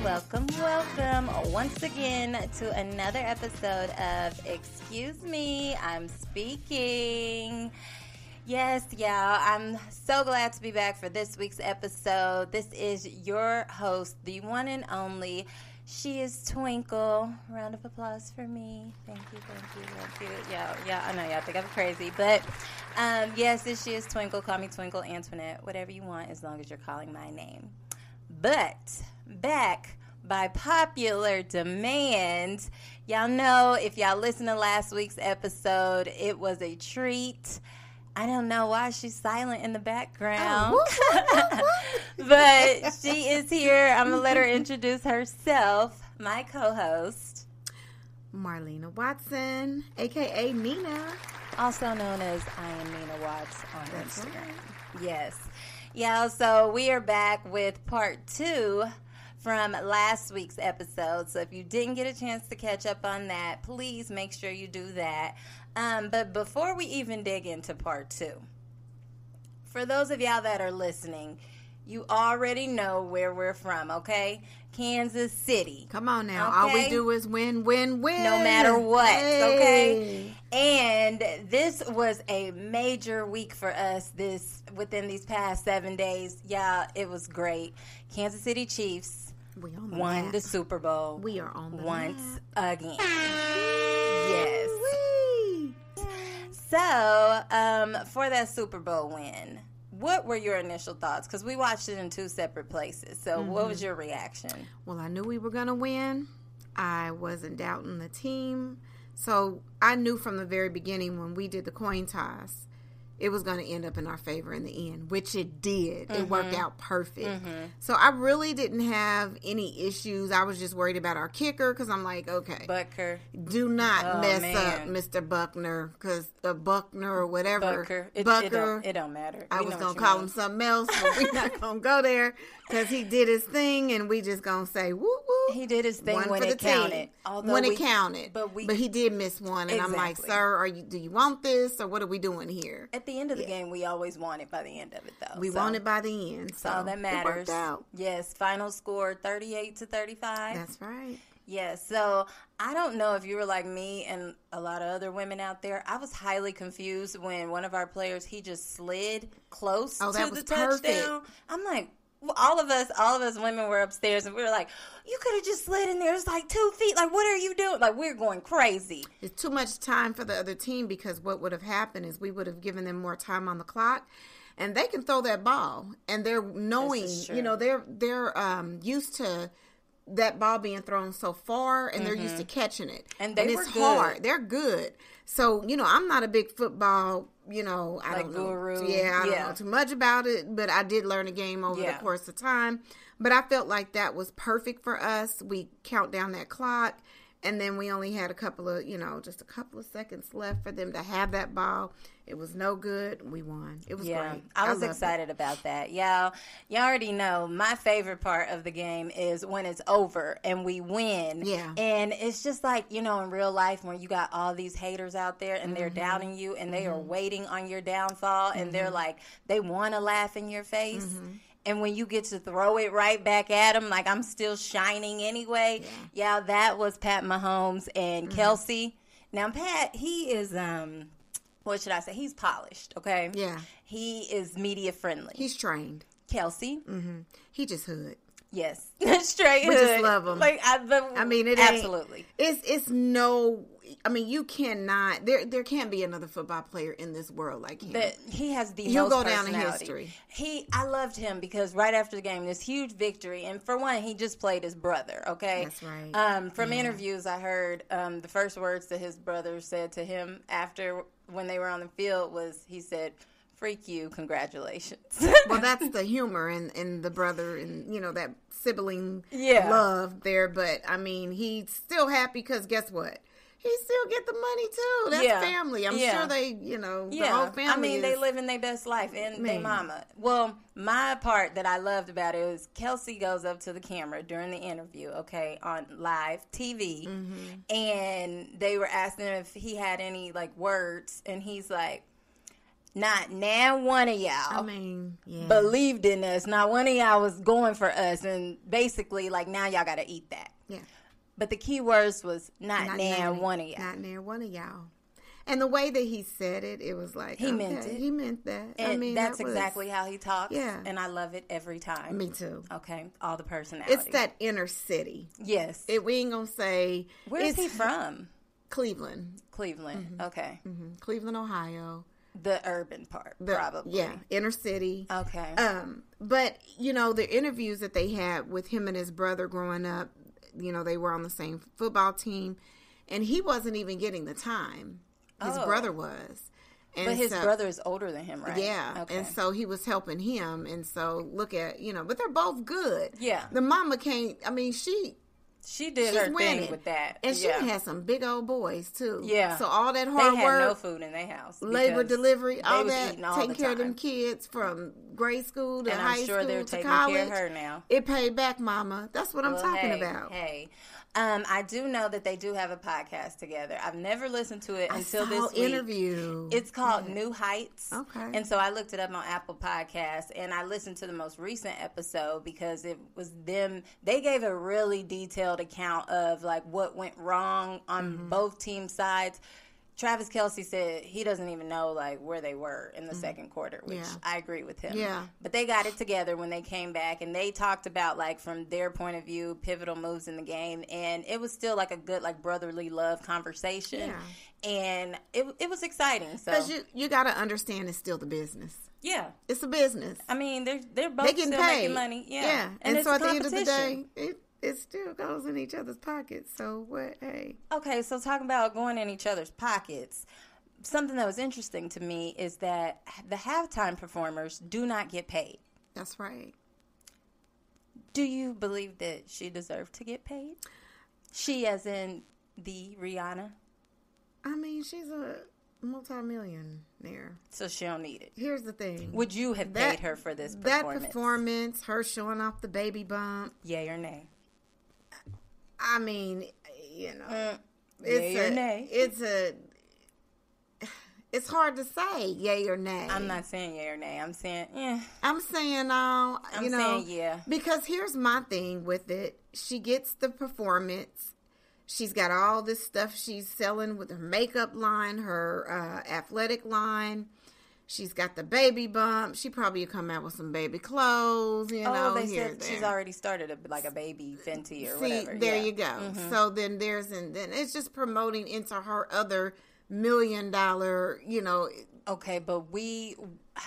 welcome once again to another episode of Excuse Me, I'm Speaking. Yes, y'all, I'm so glad to be back for this week's episode. This is your host, the one and only SheIsTwinkle. Round of applause for me. Thank you. Yeah, I know y'all think I'm crazy, but yes, it's SheIsTwinkle. Call me Twinkle, Antoinette, whatever you want, as long as you're calling my name. But back by popular demand, y'all know if y'all listened to last week's episode, it was a treat. I don't know why she's silent in the background, but she is here. I'm going to let her introduce herself, my co-host. Marlena Watson, a.k.a. Nina. Also known as I am Nina Watts on Instagram. Right. Yes. Yeah, so we are back with part 2 from last week's episode. So if you didn't get a chance to catch up on that, please make sure you do that. But before we even dig into part 2, for those of y'all that are listening, you already know where we're from, okay? Kansas City. Come on now. Okay? All we do is win. No matter what, okay? And this was a major week for us within these past 7 days. Yeah, it was great. Kansas City Chiefs won the Super Bowl. We are on the once map. Again. Yes. So, for that Super Bowl win, what were your initial thoughts? Because we watched it in 2 separate places. So what was your reaction? Well, I knew we were going to win. I wasn't doubting the team. So I knew from the very beginning when we did the coin toss, it was going to end up in our favor in the end, which it did. It worked out perfect. So I really didn't have any issues. I was just worried about our kicker because I'm like, okay. Bucker. Do not mess up Mr. Buckner because Buckner or whatever. Bucker. It don't matter. I was going to call him something else, but we're not going to go there because he did his thing and we just going to say, woo, woo. He did his thing when it counted. When it counted. But he did miss one. And I'm like, sir, do you want this or what are we doing here? At the end of the game, we always won it by the end of it, though. We won it by the end. So all that matters. It worked out. Yes, final score 38-35. That's right. Yes, so I don't know if you were like me and a lot of other women out there. I was highly confused when one of our players, he just slid close to the touchdown. I'm like, all of us women were upstairs and we were like, you could have just slid in there. It's like 2 feet. Like, what are you doing? Like, we're going crazy. It's too much time for the other team because what would have happened is we would have given them more time on the clock. And they can throw that ball. And they're knowing, they're used to that ball being thrown so far and they're used to catching it. And it's hard. They're good. So, I'm not a big football, I don't know. Guru. Yeah, I don't know too much about it, but I did learn a game over the course of time. But I felt like that was perfect for us. We count down that clock. And then we only had a couple of, just a couple of seconds left for them to have that ball. It was no good. We won. It was great. I was excited about that. Y'all already know my favorite part of the game is when it's over and we win. Yeah. And it's just like, in real life when you got all these haters out there and they're doubting you and they are waiting on your downfall and they're like, they want to laugh in your face. And when you get to throw it right back at them, like I'm still shining anyway. Yeah, that was Pat Mahomes and Kelsey. Now, Pat, he is, what should I say? He's polished, okay? Yeah. He is media friendly. He's trained. Kelsey. He just hood. Yes. Straight hood. We just love him. Like, it absolutely. It's no... you cannot. There can't be another football player in this world like him. He has the He'll most go down in personality. history. I loved him because right after the game, this huge victory, and for one, he just played his brother. Okay, that's right. From interviews, I heard the first words that his brother said to him after when they were on the field was, he said, "Freak you, congratulations." Well, that's the humor in the brother and that sibling love there. But he's still happy because guess what? He still get the money too. That's family. I'm sure they, the whole family. They living their best life and their mama. Well, my part that I loved about it was Kelsey goes up to the camera during the interview, on live TV, and they were asking him if he had any words, and he's like, Not now one of y'all. I mean, yeah. Believed in us. Not one of y'all was going for us. And basically, like, now y'all got to eat that. Yeah. But the key words was not now one of y'all. Not near one of y'all. And the way that he said it, it was like, he meant it. He meant that. And I mean, that's exactly how he talks. Yeah. And I love it every time. Me too. Okay. All the personality. It's that inner city. Yes. We ain't going to say. Where is he from? Cleveland. Cleveland. Mm-hmm. Okay. Mm-hmm. Cleveland, Ohio. The urban part, probably. Yeah, inner city. Okay. But, you know, the interviews that they had with him and his brother growing up, you know, they were on the same football team, and he wasn't even getting the time. His brother was. And but his brother is older than him, right? Yeah. Okay. And so he was helping him, and so look at, you know, but they're both good. Yeah. The mama can't, I mean, She did her thing with that. And she had some big old boys, too. Yeah. So all that hard work. They had no food in their house. Labor, delivery, all that. Taking care of them kids from grade school to high school to college. And I'm sure they're taking care of her now. It paid back, mama. That's what I'm talking about. Hey. I do know that they do have a podcast together. I've never listened to it until this week. Interview. It's called New Heights. Okay. And so I looked it up on Apple Podcasts, and I listened to the most recent episode because it was them. They gave a really detailed account of like what went wrong on both team sides. Travis Kelce said he doesn't even know like where they were in the second quarter, which I agree with him. Yeah. But they got it together when they came back, and they talked about like from their point of view, pivotal moves in the game, and it was still like a good like brotherly love conversation, and it was exciting. So because you got to understand it's still the business. Yeah, it's a business. I mean they're both still making money. Yeah, and so at the end of the day, it still goes in each other's pockets. So what? Hey. Okay, so talking about going in each other's pockets, something that was interesting to me is that the halftime performers do not get paid. That's right. Do you believe that she deserved to get paid? She, as in the Rihanna? I mean, she's a multi-millionaire. So she don't need it. Here's the thing. Would you have paid her for this performance? That performance, her showing off the baby bump. Yay or nay? I mean, you know, it's hard to say yay or nay. I'm not saying yay or nay. I'm saying I'm saying saying yeah. Because here's my thing with it. She gets the performance. She's got all this stuff she's selling with her makeup line, her athletic line. She's got the baby bump. She probably come out with some baby clothes, you know. They said she's already started a baby Fenty or whatever. There you go. Mm-hmm. So then then it's just promoting into her other $1 million, you know. Okay, but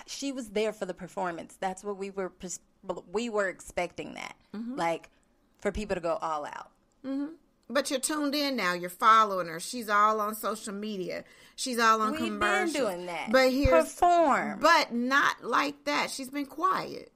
she was there for the performance. That's what we were expecting that. Mm-hmm. Like for people to go all out. Mm-hmm. But you're tuned in now. You're following her. She's all on social media. She's all on commercials. We've been doing that. But perform. But not like that. She's been quiet.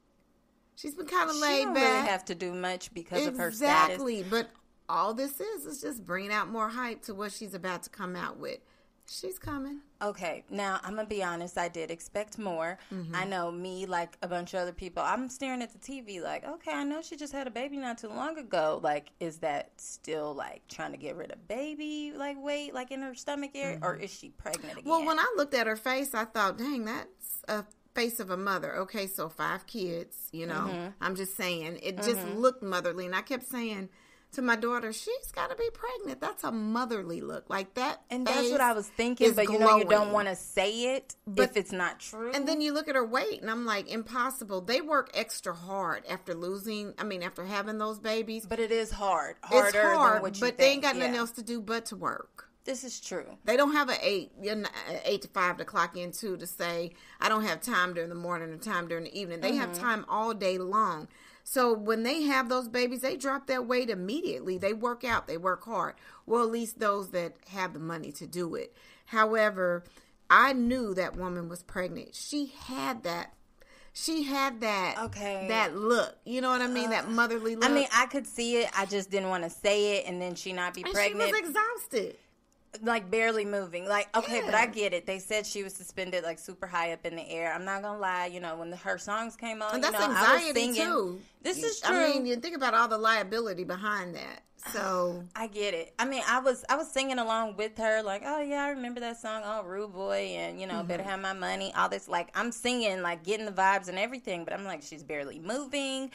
She's been kind of laid back. She don't really have to do much because of her status. Exactly. But all this is just bringing out more hype to what she's about to come out with. She's coming. Okay. Now, I'm going to be honest. I did expect more. Mm-hmm. I know me, like a bunch of other people, I'm staring at the TV like, okay, I know she just had a baby not too long ago. Like, is that still, like, trying to get rid of baby, like, weight, like, in her stomach area? Mm-hmm. Or is she pregnant again? Well, when I looked at her face, I thought, dang, that's a face of a mother. Okay, so 5 kids, you know. Mm-hmm. I'm just saying. It just looked motherly. And I kept saying to my daughter, she's got to be pregnant. That's a motherly look. Like that. And that's what I was thinking. But you know, you don't want to say it if it's not true. And then you look at her weight and I'm like, impossible. They work extra hard after having those babies. But it is hard. Harder than what you think. But they ain't got nothing else to do but to work. This is true. They don't have an 8 to 5 to clock into to say, I don't have time during the morning or time during the evening. They have time all day long. So when they have those babies, they drop their weight immediately. They work out. They work hard. Well, at least those that have the money to do it. However, I knew that woman was pregnant. She had that that look. You know what I mean? That motherly look. I mean, I could see it. I just didn't want to say it and then she not be pregnant. She was exhausted. Like barely moving. Like, okay, but I get it. They said she was suspended like super high up in the air. I'm not gonna lie, you know, when her songs came on, and that's you know, anxiety I was singing, too. This is true. I mean, you think about all the liability behind that. So I get it. I mean, I was singing along with her, like, oh yeah, I remember that song, oh Rude Boy, and better have my money, all this. Like, I'm singing, like, getting the vibes and everything, but I'm like, she's barely moving.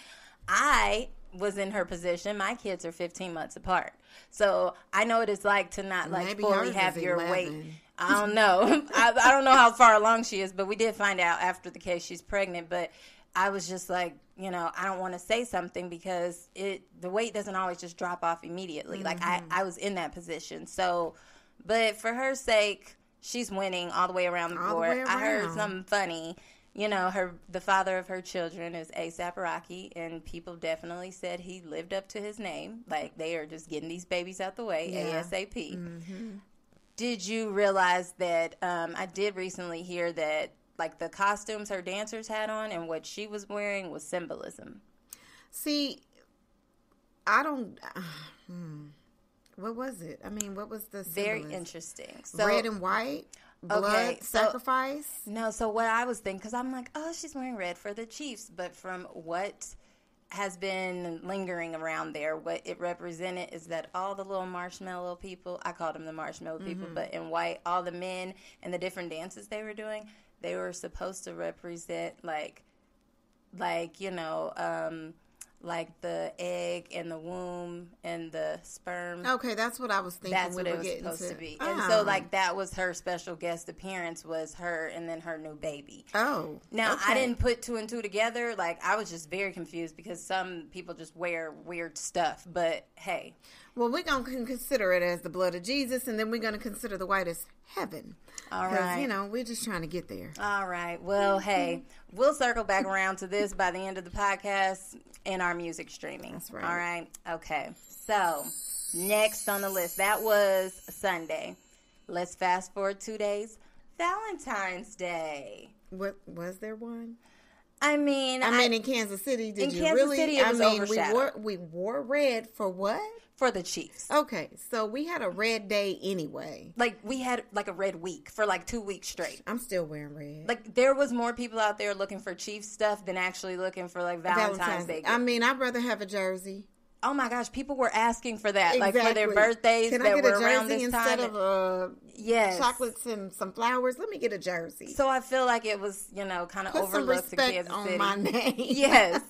I was in her position. My kids are 15 months apart, so I know what it's like to not like maybe fully hers have is your 11. weight. I don't know. I don't know how far along she is, but we did find out after the case she's pregnant. But I was just like, I don't want to say something because the weight doesn't always just drop off immediately. Like, I was in that position. So, but for her sake, she's winning all the way around the board. I heard something funny. The father of her children is A$AP Rocky, and people definitely said he lived up to his name. Like, they are just getting these babies out the way ASAP. Mm-hmm. Did you realize that I did recently hear that, like, the costumes her dancers had on and what she was wearing was symbolism? See, I don't... what was it? I mean, what was the symbolism? Very interesting. So, red and white? Blood sacrifice? No, so what I was thinking, because I'm like, oh, she's wearing red for the Chiefs. But from what has been lingering around there, what it represented is that all the little marshmallow people, I called them the marshmallow people, but in white, all the men and the different dances they were doing, they were supposed to represent like like the egg and the womb and the sperm. Okay, that's what I was thinking. That's what it was supposed to be. And so, like, that was her special guest appearance, was her and then her new baby. Oh. Now, I didn't put two and two together. Like, I was just very confused because some people just wear weird stuff. But, hey. Well, we're going to consider it as the blood of Jesus, and then we're going to consider the white as heaven. All right. Because, we're just trying to get there. All right. Well, hey, we'll circle back around to this by the end of the podcast in our music streaming. That's right. All right. Okay. So, next on the list, that was Sunday. Let's fast forward 2 days. Valentine's Day. What was there one? I mean, in Kansas City, did you Kansas really? City, it was overshadowed. we wore red for what? For the Chiefs. Okay, so we had a red day anyway. Like, we had, like, a red week for, like, 2 weeks straight. I'm still wearing red. Like, there was more people out there looking for Chiefs stuff than actually looking for, like, Valentine's Day. I mean, I'd rather have a jersey. Oh, my gosh. People were asking for that. Exactly. Like, for their birthdays that were around this time. Instead of yes. chocolates and some flowers? Let me get a jersey. So I feel like it was, kind of overlooked in Kansas City. On my name. Yes.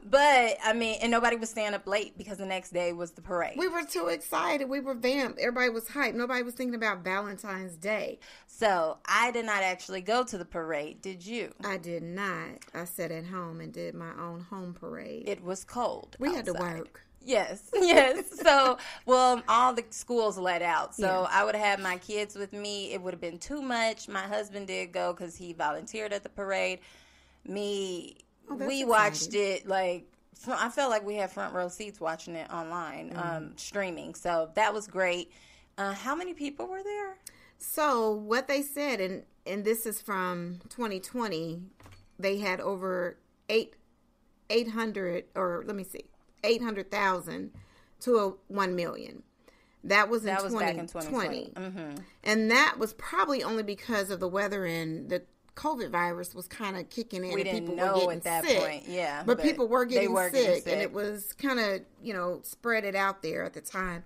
But, I mean, and nobody was staying up late because the next day was the parade. We were too excited. We were vamped. Everybody was hyped. Nobody was thinking about Valentine's Day. So, I did not actually go to the parade. Did you? I did not. I sat at home and did my own home parade. It was cold. We outside. had to work. Yes. So, well, all the schools let out. So, I would have had my kids with me. It would have been too much. My husband did go because he volunteered at the parade. We watched it, like, I felt like we had front row seats watching it online, streaming. So, that was great. How many people were there? So, what they said, and this is from 2020, they had over 800, or let me see. 800,000 to 1 million. That was back in 2020. Mm-hmm. And that was probably only because of the weather and the COVID virus was kind of kicking in. We and didn't people know were getting at that sick. point, yeah. But people were getting sick, and it sick. was kind of, spread it out there at the time.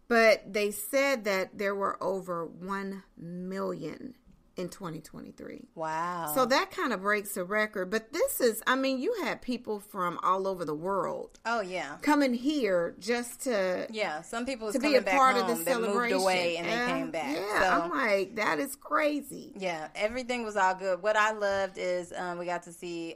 But they said that there were over 1 million in 2023. Wow. So that kind of breaks a record. But this is, you had people from all over the world. Oh, yeah. Coming here just to... Yeah, some people was to coming be a back part home of the that celebration. moved away and they came back. Yeah, so, I'm like, that is crazy. Yeah, everything was all good. What I loved is we got to see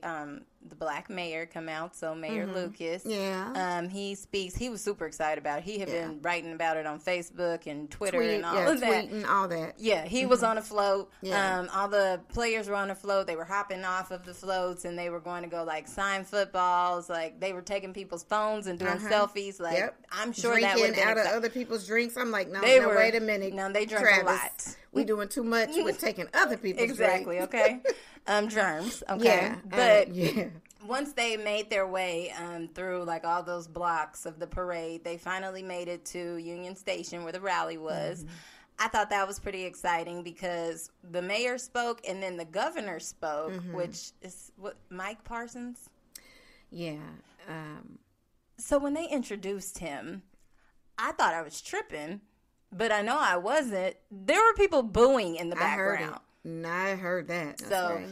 the black mayor come out, so Mayor Lucas. Yeah. He speaks. He was super excited about it. He had been writing about it on Facebook and Twitter and all of that. Tweeting, all that. Yeah, he was on a float. Yeah. All the players were on a float. They were hopping off of the floats, and they were going to go, like, sign footballs. Like, they were taking people's phones and doing selfies. Like, I'm sure drinking that would have been out of other people's drinks. I'm like, no, wait a minute. No, they drank Travis, a lot. We doing too much with taking other people's drinks. Exactly, okay? Germs, okay? But yeah. Once they made their way through, like, all those blocks of the parade, they finally made it to Union Station where the rally was. I thought that was pretty exciting because the mayor spoke and then the governor spoke, which is Mike Parsons? Yeah. So when they introduced him, I thought I was tripping, but I know I wasn't. There were people booing in the background. I heard that. That's so right.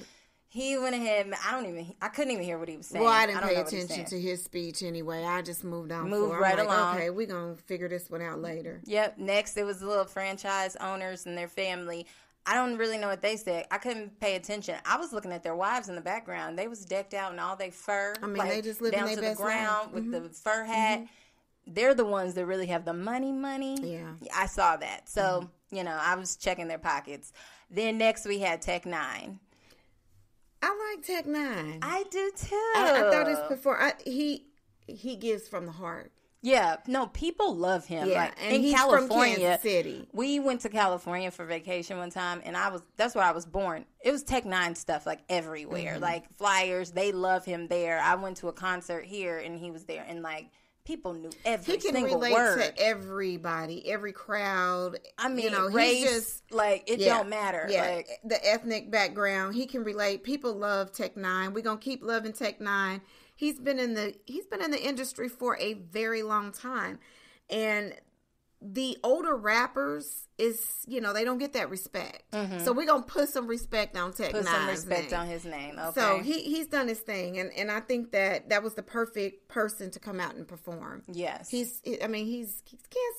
he went ahead. I couldn't even hear what he was saying. Well, I didn't pay attention to his speech anyway. I just moved on. Moved right along. Okay, we're going to figure this one out later. Yep. Next, it was the little franchise owners and their family. I don't really know what they said. I couldn't pay attention. I was looking at their wives in the background. They was decked out in all their fur. I mean, they just living down their to best the ground life. with the fur hat. They're the ones that really have the money. Yeah. I saw that. So, I was checking their pockets. Then next we had Tech 9. I like Tech 9. I do too. I thought this before. He gives from the heart. Yeah, no, people love him. Yeah, like, and in he's California, from Kansas City. We went to California for vacation one time, and that's where I was born. It was Tech 9 stuff, like, everywhere. Like, flyers, they love him there. I went to a concert here, and he was there, and, like, people knew every single word. He can relate to everybody, every crowd. I mean, he's race, just, like, it don't matter. Yeah, like, the ethnic background, he can relate. People love Tech 9. We're going to keep loving Tech 9. He's been in the industry for a very long time. And the older rappers they don't get that respect. So we're going to put some respect on Tech 9's put some respect name. on his name. Okay. So he's done his thing. And I think that was the perfect person to come out and perform. Yes. He's Kansas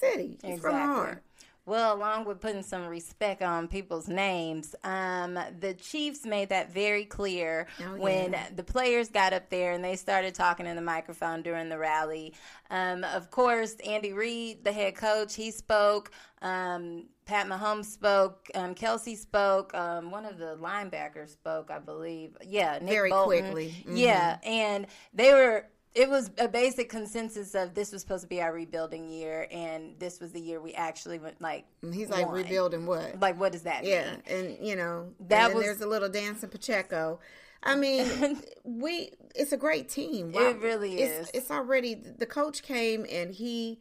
City. He's from the heart. Well, along with putting some respect on people's names, the Chiefs made that very clear when the players got up there and they started talking in the microphone during the rally. Of course, Andy Reid, the head coach, he spoke. Pat Mahomes spoke. Kelsey spoke. One of the linebackers spoke, I believe. Yeah, Nick very Bolton. quickly. Yeah, and it was a basic consensus of this was supposed to be our rebuilding year, and this was the year we actually went, He's like, won. Rebuilding what? Like, what does that mean? Yeah, and, there's a little dance in Pacheco. I mean, it's a great team. Wow. It really is. It's already, the coach came and he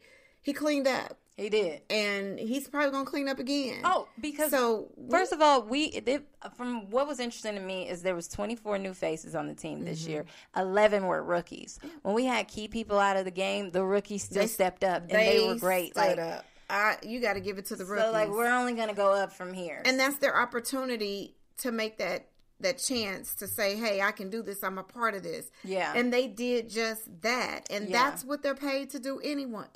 cleaned up. He did. And he's probably going to clean up again. Oh, because first of all, from what was interesting to me is there was 24 new faces on the team this year. 11 were rookies. When we had key people out of the game, the rookies still stepped up, and they were great. Stood up. You got to give it to the rookies. So, we're only going to go up from here. And that's their opportunity to make that chance to say, hey, I can do this. I'm a part of this. Yeah. And they did just that. And that's what they're paid to do anyway.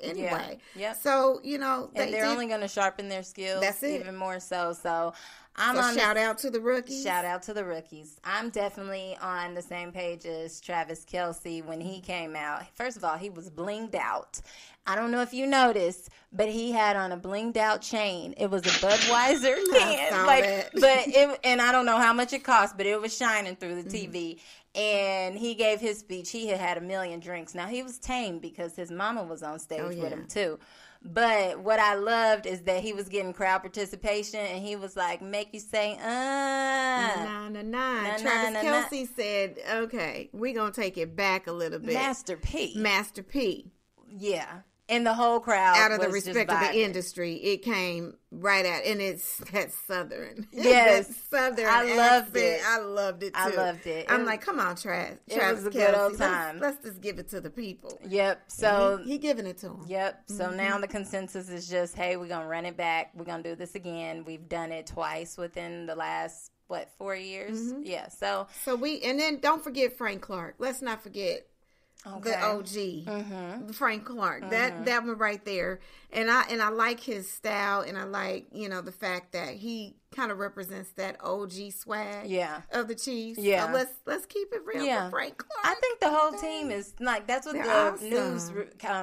Yeah. So, they're only going to sharpen their skills. That's it. Even more so. So, shout out to the rookies. Shout out to the rookies. I'm definitely on the same page as Travis Kelce when he came out. First of all, he was blinged out. I don't know if you noticed, but he had on a blinged out chain. It was a Budweiser can, and I don't know how much it cost, but it was shining through the TV. And he gave his speech. He had 1 million drinks. Now he was tame because his mama was on stage with him too. But what I loved is that he was getting crowd participation, and he was like, make you say, Nah. Travis Kelce said, okay, we're going to take it back a little bit. Master P. Yeah. And the whole crowd out of the was respect just of the industry, it came right out, and it's that Southern. Yes, that Southern. I loved it. I loved it too. I loved it. I'm like, come on, Travis. It was a good old time. Let's just give it to the people. Yep. So he giving it to them. Yep. So now the consensus is just, hey, we're gonna run it back. We're gonna do this again. We've done it twice within the last 4 years. Yeah. So and then don't forget Frank Clark. Let's not forget. Okay. The OG, Frank Clark, that one right there, and I like his style, and I like the fact that he kind of represents that OG swag, of the Chiefs. So let's keep it real for Frank Clark. I think the whole team is that's what They're the awesome. news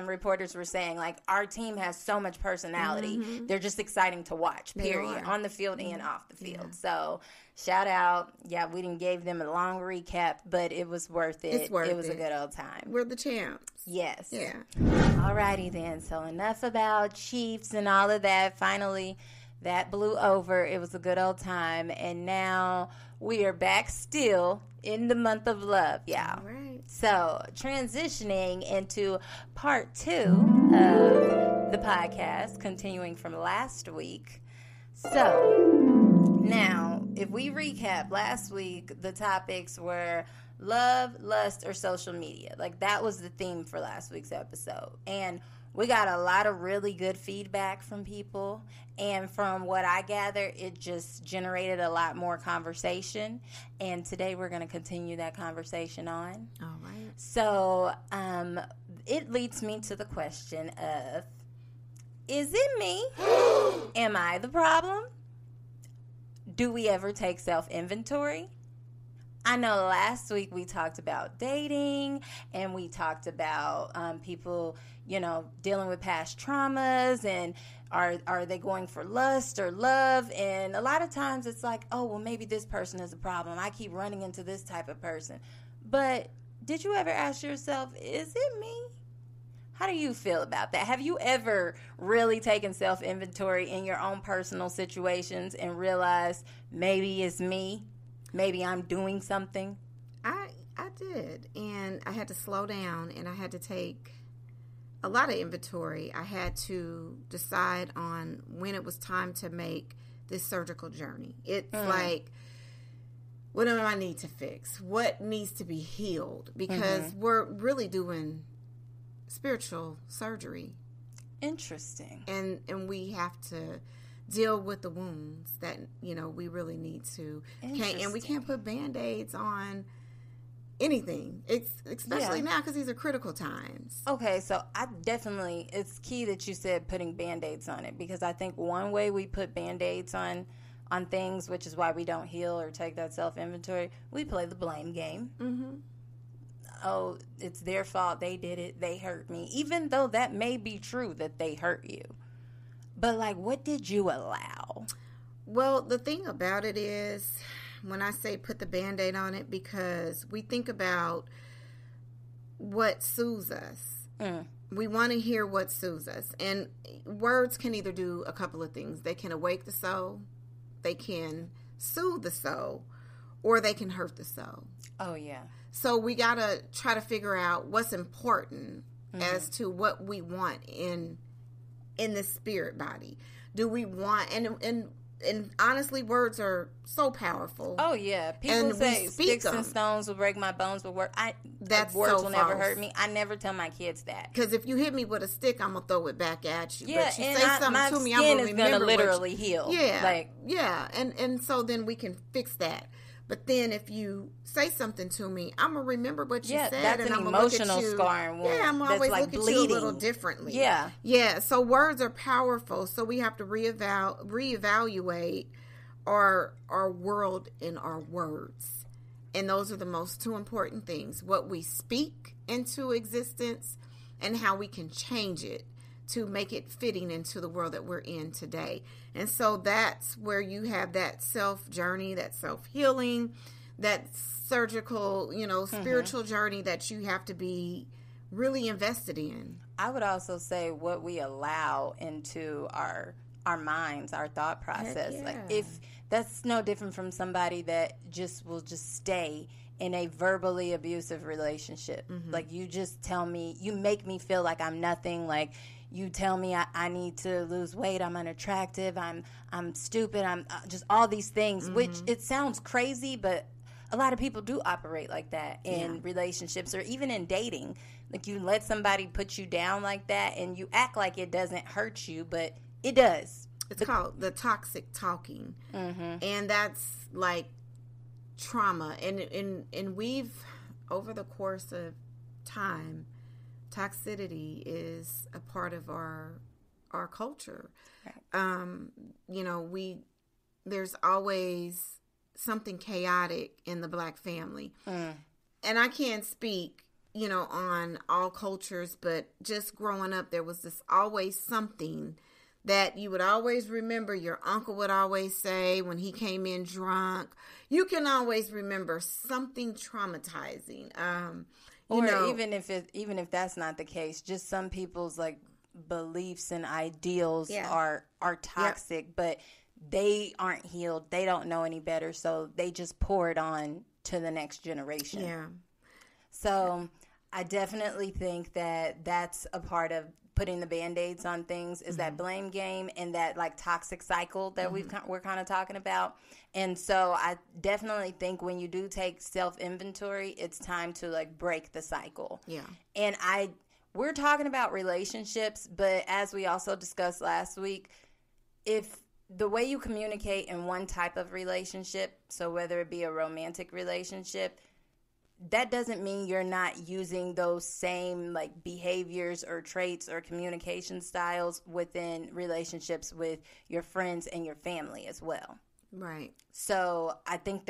reporters were saying. Like, our team has so much personality. They're just exciting to watch. Period, on the field and off the field. So. Shout out. Yeah, we didn't give them a long recap, but it was worth it. It was a good old time. We're the champs. Yes. Yeah. Alrighty then. So enough about Chiefs and all of that. Finally, that blew over. It was a good old time. And now we are back still in the month of love, y'all. All right. So transitioning into part 2 of the podcast, continuing from last week. So now, if we recap last week, the topics were love, lust, or social media. Like, that was the theme for last week's episode. And We got a lot of really good feedback from people. And from what I gather, it just generated a lot more conversation. And today we're going to continue that conversation on. All right. So it leads me to the question of, is it me? Am I the problem? Do we ever take self-inventory? I know last week we talked about dating, and we talked about people, dealing with past traumas, and are they going for lust or love? And a lot of times it's like, oh, well, maybe this person is a problem. I keep running into this type of person. But did you ever ask yourself, is it me? How do you feel about that? Have you ever really taken self-inventory in your own personal situations and realized maybe it's me? Maybe I'm doing something? I did. And I had to slow down, and I had to take a lot of inventory. I had to decide on when it was time to make this surgical journey. It's like, what do I need to fix? What needs to be healed? Because we're really doing spiritual surgery. Interesting. And we have to deal with the wounds that we really need to. And we can't put Band-Aids on anything, especially now, because these are critical times. Okay, so it's key that you said putting Band-Aids on it, because I think one way we put Band-Aids on things, which is why we don't heal or take that self-inventory, we play the blame game. Oh, it's their fault. They did it. They hurt me. Even though that may be true that they hurt you. But, what did you allow? Well, the thing about it is, when I say put the Band-Aid on it, because we think about what soothes us. We want to hear what soothes us. And words can either do a couple of things. They can awake the soul. They can soothe the soul. Or they can hurt the soul. Oh, yeah. So we got to try to figure out what's important as to what we want in the spirit body. Do we want, and honestly, words are so powerful. Oh, yeah. People say sticks and stones will break my bones, but words will never hurt me. I never tell my kids that. Because if you hit me with a stick, I'm going to throw it back at you. Yeah, but you say something to me, I'm going to remember. My skin is going to literally heal. Yeah. Yeah. And so then we can fix that. But then if you say something to me, I'm going to remember what you said. That's and an I'm emotional scarring wound. Yeah, I'm always look at you a little differently. Yeah. Yeah, so words are powerful. So we have to reevaluate our world in our words. And those are the most two important things. What we speak into existence and how we can change it to make it fitting into the world that we're in today. And so that's where you have that self-journey, that self-healing, that surgical, spiritual journey that you have to be really invested in. I would also say what we allow into our minds, our thought process. Yeah. If that's no different from somebody that will stay in a verbally abusive relationship. You just tell me, you make me feel like I'm nothing. You tell me I need to lose weight, I'm unattractive, I'm stupid, I'm just all these things, which it sounds crazy, but a lot of people do operate like that in relationships or even in dating. You let somebody put you down like that and you act like it doesn't hurt you, but it does. It's called the toxic talking. And that's trauma. And we've, over the course of time, toxicity is a part of our culture. Right. There's always something chaotic in the Black family. And I can't speak, on all cultures, but just growing up, there was always something that you would always remember. Your uncle would always say when he came in drunk. You can always remember something traumatizing. Even if that's not the case, just some people's beliefs and ideals are toxic, but they aren't healed. They don't know any better, so they just pour it on to the next generation. Yeah. So I definitely think that that's a part of putting the Band-Aids on things is that blame game and that toxic cycle that we're kind of talking about. And so I definitely think when you do take self-inventory, it's time to break the cycle. Yeah. And we're talking about relationships, but as we also discussed last week, if the way you communicate in one type of relationship, so whether it be a romantic relationship, that doesn't mean you're not using those same like behaviors or traits or communication styles within relationships with your friends and your family as well. Right. So I think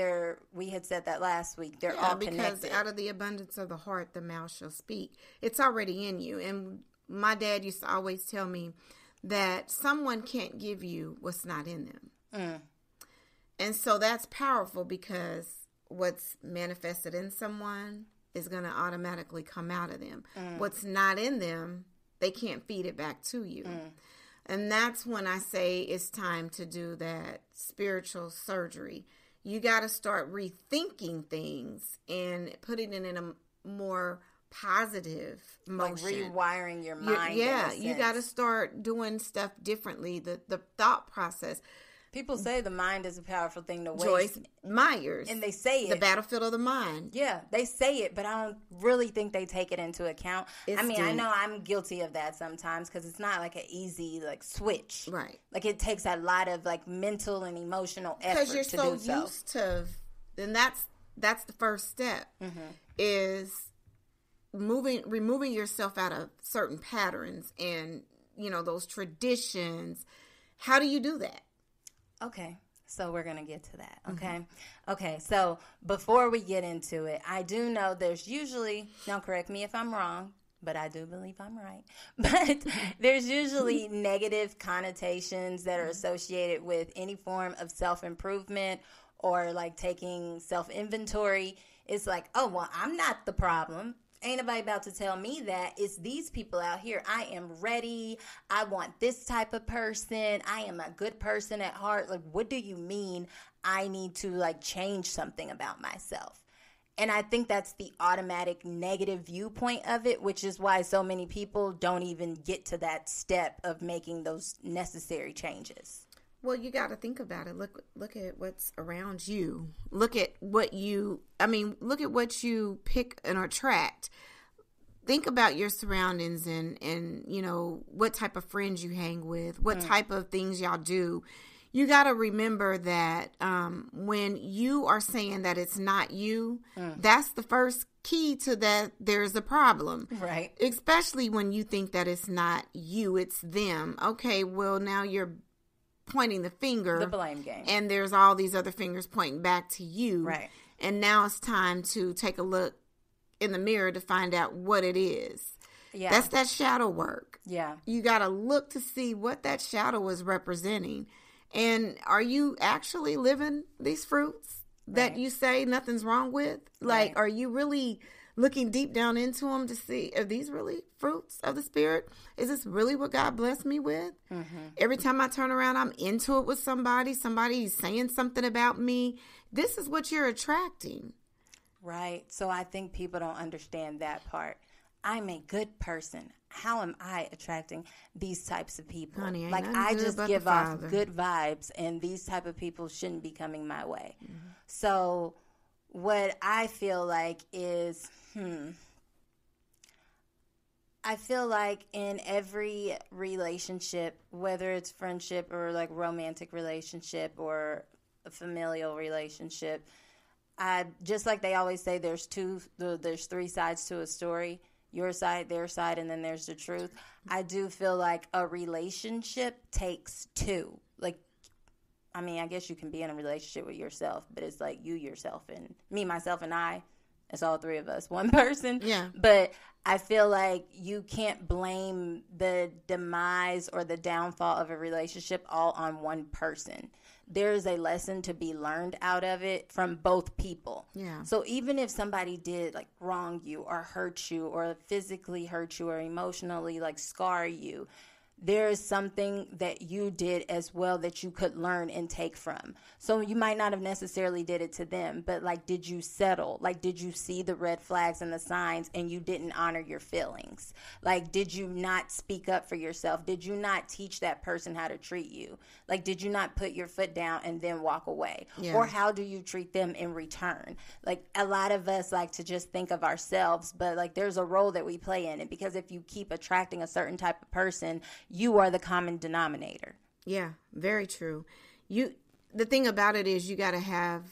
we had said that last week. They're all connected. Because out of the abundance of the heart, the mouth shall speak. It's already in you. And my dad used to always tell me that someone can't give you what's not in them. And so that's powerful because what's manifested in someone is going to automatically come out of them. What's not in them, they can't feed it back to you. And that's when I say it's time to do that spiritual surgery. You got to start rethinking things and putting it in a more positive motion. Like rewiring your mind. You got to start doing stuff differently. The thought process. People say the mind is a powerful thing to waste. Joyce Myers. And they say it. The battlefield of the mind. Yeah, they say it, but I don't really think they take it into account. I know I'm guilty of that sometimes because it's not like an easy like switch. Right. Like it takes a lot of like mental and emotional effort because you're so used to, and that's the first step is removing yourself out of certain patterns and, those traditions. How do you do that? Okay, so we're going to get to that, okay? Okay, so before we get into it, I do know there's usually, now correct me if I'm wrong, but I do believe I'm right, but there's usually negative connotations that are associated with any form of self-improvement or like taking self-inventory. It's like, oh, well, I'm not the problem. Ain't nobody about to tell me that. It's these people out here. I am ready. I want this type of person. I am a good person at heart. Like, what do you mean I need to, like, change something about myself? And I think that's the automatic negative viewpoint of it, which is why so many people don't even get to that step of making those necessary changes. Well, you got to think about it. Look at what's around you. Look at what you pick and attract. Think about your surroundings and what type of friends you hang with, what type of things y'all do. You got to remember that when you are saying that it's not you, that's the first key to that there's a problem. Right. Especially when you think that it's not you, it's them. Okay, well, now you're pointing the finger, the blame game, and there's all these other fingers pointing back to you, right? And now it's time to take a look in the mirror to find out what it is. Yeah, that's that shadow work. Yeah, you got to look to see what that shadow is representing, and are you actually living these fruits that you say nothing's wrong with? Like, are you really looking deep down into them to see, are these really fruits of the Spirit? Is this really what God blessed me with? Every time I turn around, I'm into it with somebody's saying something about me. This is what you're attracting. Right. So I think people don't understand that part. I'm a good person. How am I attracting these types of people? Honey, like I just give off good vibes, and these type of people shouldn't be coming my way. So what I feel like is, I feel like in every relationship, whether it's friendship or like romantic relationship or a familial relationship, just like they always say, there's three sides to a story: your side, their side, and then there's the truth. I do feel like a relationship takes two. Like, I mean, I guess you can be in a relationship with yourself, but it's like you, yourself, and me, myself, and I. It's all three of us, one person. Yeah. But I feel like you can't blame the demise or the downfall of a relationship all on one person. There is a lesson to be learned out of it from both people. Yeah. So even if somebody did like wrong you or hurt you or physically hurt you or emotionally like scar you, there is something that you did as well that you could learn and take from. So you might not have necessarily did it to them, but like, did you settle? Like, did you see the red flags and the signs and you didn't honor your feelings? Like, did you not speak up for yourself? Did you not teach that person how to treat you? Like, did you not put your foot down and then walk away? Yeah. Or how do you treat them in return? Like, a lot of us like to just think of ourselves, but like, there's a role that we play in it, because if you keep attracting a certain type of person, you are the common denominator. Yeah, very true. The thing about it is, you got to have,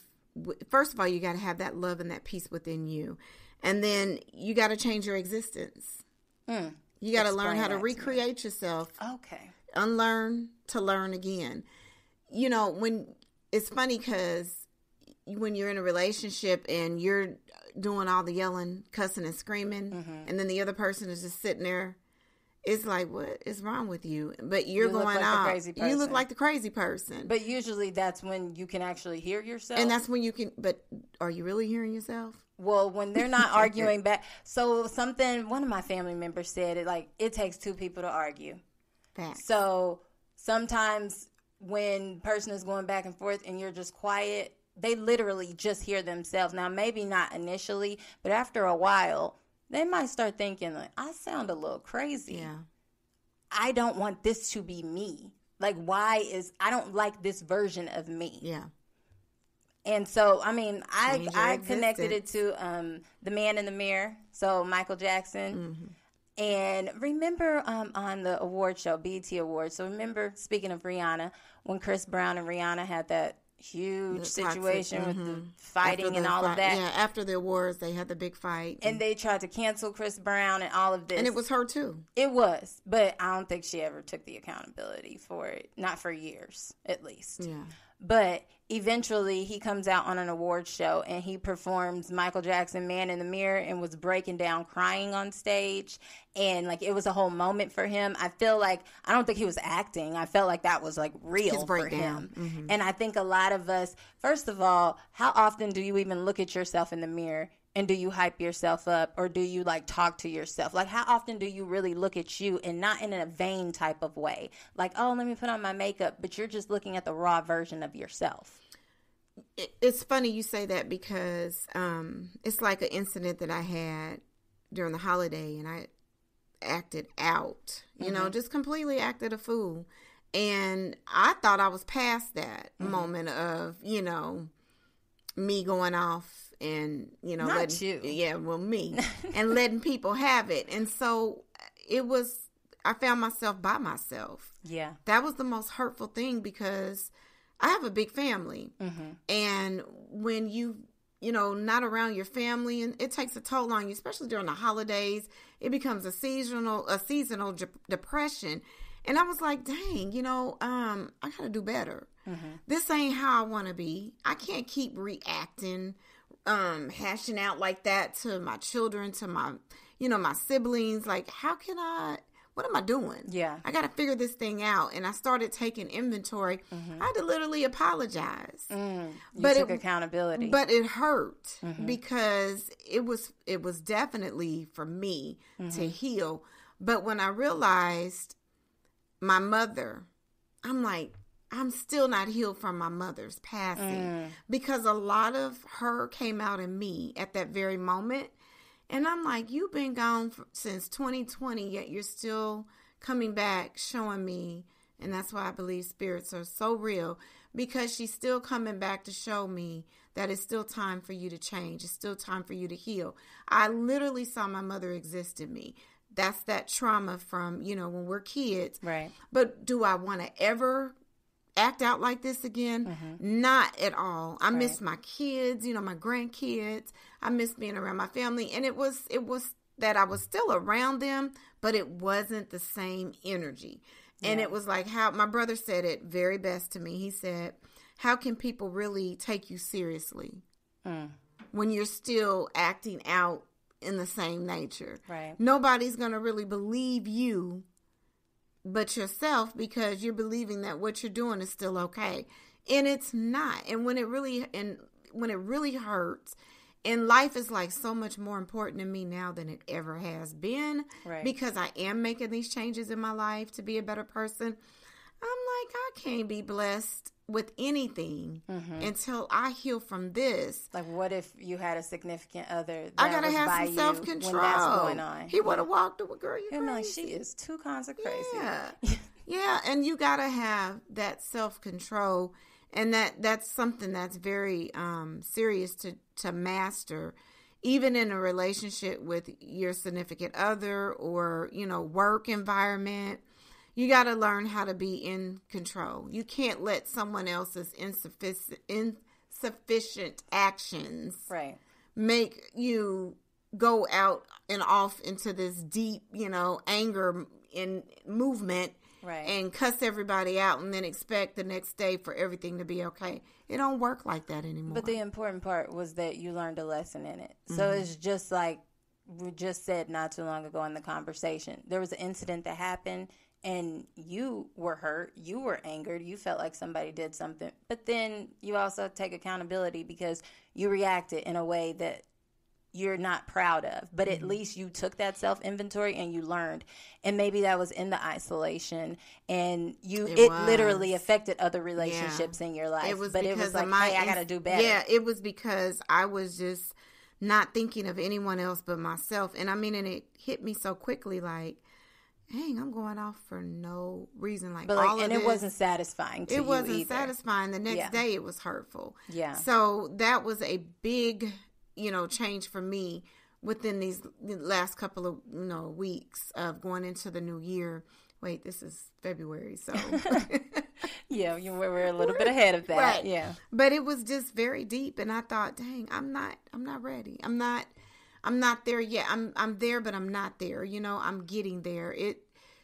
first of all, you got to have that love and that peace within you. And then you got to change your existence. You got to learn how to recreate yourself. Okay. Unlearn to learn again. You know, when it's funny, because when you're in a relationship and you're doing all the yelling, cussing, and screaming, and then the other person is just sitting there, it's like, what is wrong with you? But you're going out. You look like the crazy person. But usually that's when you can actually hear yourself. And that's when you can, but are you really hearing yourself? Well, when they're not arguing back. So one of my family members said it takes two people to argue. Facts. So sometimes when person is going back and forth and you're just quiet, they literally just hear themselves. Now, maybe not initially, but after a while, they might start thinking, like, I sound a little crazy. Yeah. I don't want this to be me. Like, I don't like this version of me. Yeah. And so, I mean, I connected it to The Man in the Mirror, so Michael Jackson. Mm-hmm. And remember on the award show, BET Awards, so remember, speaking of Rihanna, when Chris Brown and Rihanna had that huge situation with the fighting and all of that. Yeah, after the awards, they had the big fight. And they tried to cancel Chris Brown and all of this. And it was her, too. It was. But I don't think she ever took the accountability for it. Not for years, at least. Yeah. But eventually, he comes out on an award show and he performs Michael Jackson, Man in the Mirror, and was breaking down crying on stage. And, like, it was a whole moment for him. I feel like, I don't think he was acting. I felt like that was, like, real for him. Mm-hmm. And I think a lot of us, first of all, how often do you even look at yourself in the mirror? And do you hype yourself up, or do you like talk to yourself? Like, how often do you really look at you, and not in a vain type of way? Like, oh, let me put on my makeup, but you're just looking at the raw version of yourself. It's funny you say that, because it's like an incident that I had during the holiday, and I acted out, you know, just completely acted a fool. And I thought I was past that moment of, you know, me going off. And, you know, me and letting people have it. And so I found myself by myself. Yeah. That was the most hurtful thing, because I have a big family. Mm-hmm. And when you know, not around your family, and it takes a toll on you, especially during the holidays, it becomes a seasonal depression. And I was like, dang, you know, I got to do better. Mm-hmm. This ain't how I want to be. I can't keep reacting, hashing out like that to my children, to my, you know, my siblings. Like, what am I doing? Yeah. I got to figure this thing out. And I started taking inventory. Mm-hmm. I had to literally apologize. You took accountability. But it hurt, because it was definitely for me to heal. But when I realized my mother, I'm like, I'm still not healed from my mother's passing, because a lot of her came out in me at that very moment. And I'm like, you've been gone since 2020, yet you're still coming back, showing me. And that's why I believe spirits are so real, because she's still coming back to show me that it's still time for you to change. It's still time for you to heal. I literally saw my mother exist in me. That's that trauma from, you know, when we're kids. Right. But do I want to ever act out like this again? Not at all. I miss my kids, you know, my grandkids. I miss being around my family. And it was that I was still around them, but it wasn't the same energy. Yeah. And it was like how my brother said it very best to me. He said, how can people really take you seriously when you're still acting out in the same nature? Right. Nobody's going to really believe you but yourself, because you're believing that what you're doing is still okay. And it's not. And when it really hurts And life is like so much more important to me now than it ever has been. Right. Because I am making these changes in my life to be a better person. I'm like, I can't be blessed with anything until I heal from this. Like, what if you had a significant other that I gotta was have by some you self-control. when that's going on? He would have walked away. Girl, you He'd be like, crazy. she is two kinds of crazy. Yeah. Yeah, and you gotta have that self-control. And that's something that's very serious to master, even in a relationship with your significant other or, work environment. You got to learn how to be in control. You can't let someone else's insufficient actions make you go out and off into this deep, anger in movement. Right. And cuss everybody out and then expect the next day for everything to be okay. It don't work like that anymore. But the important part was that you learned a lesson in it. So it's just like we just said not too long ago in the conversation. There was an incident that happened and you were hurt. You were angered. You felt like somebody did something. But then you also take accountability because you reacted in a way that you're not proud of, but at least you took that self-inventory and you learned. And maybe that was in the isolation and it literally affected other relationships in your life. It was like, hey, I got to do better. Yeah, it was because I was just not thinking of anyone else but myself. And and it hit me so quickly, like, dang, I'm going off for no reason. It wasn't satisfying to you. It wasn't satisfying. The next day it was hurtful. Yeah. So that was a big change for me within these last couple of, weeks of going into the new year. Wait, this is February, so. Yeah, we're a little bit ahead of that. Right. Yeah. But it was just very deep, and I thought, dang, I'm not ready. I'm not there yet. I'm there, but I'm not there. I'm getting there.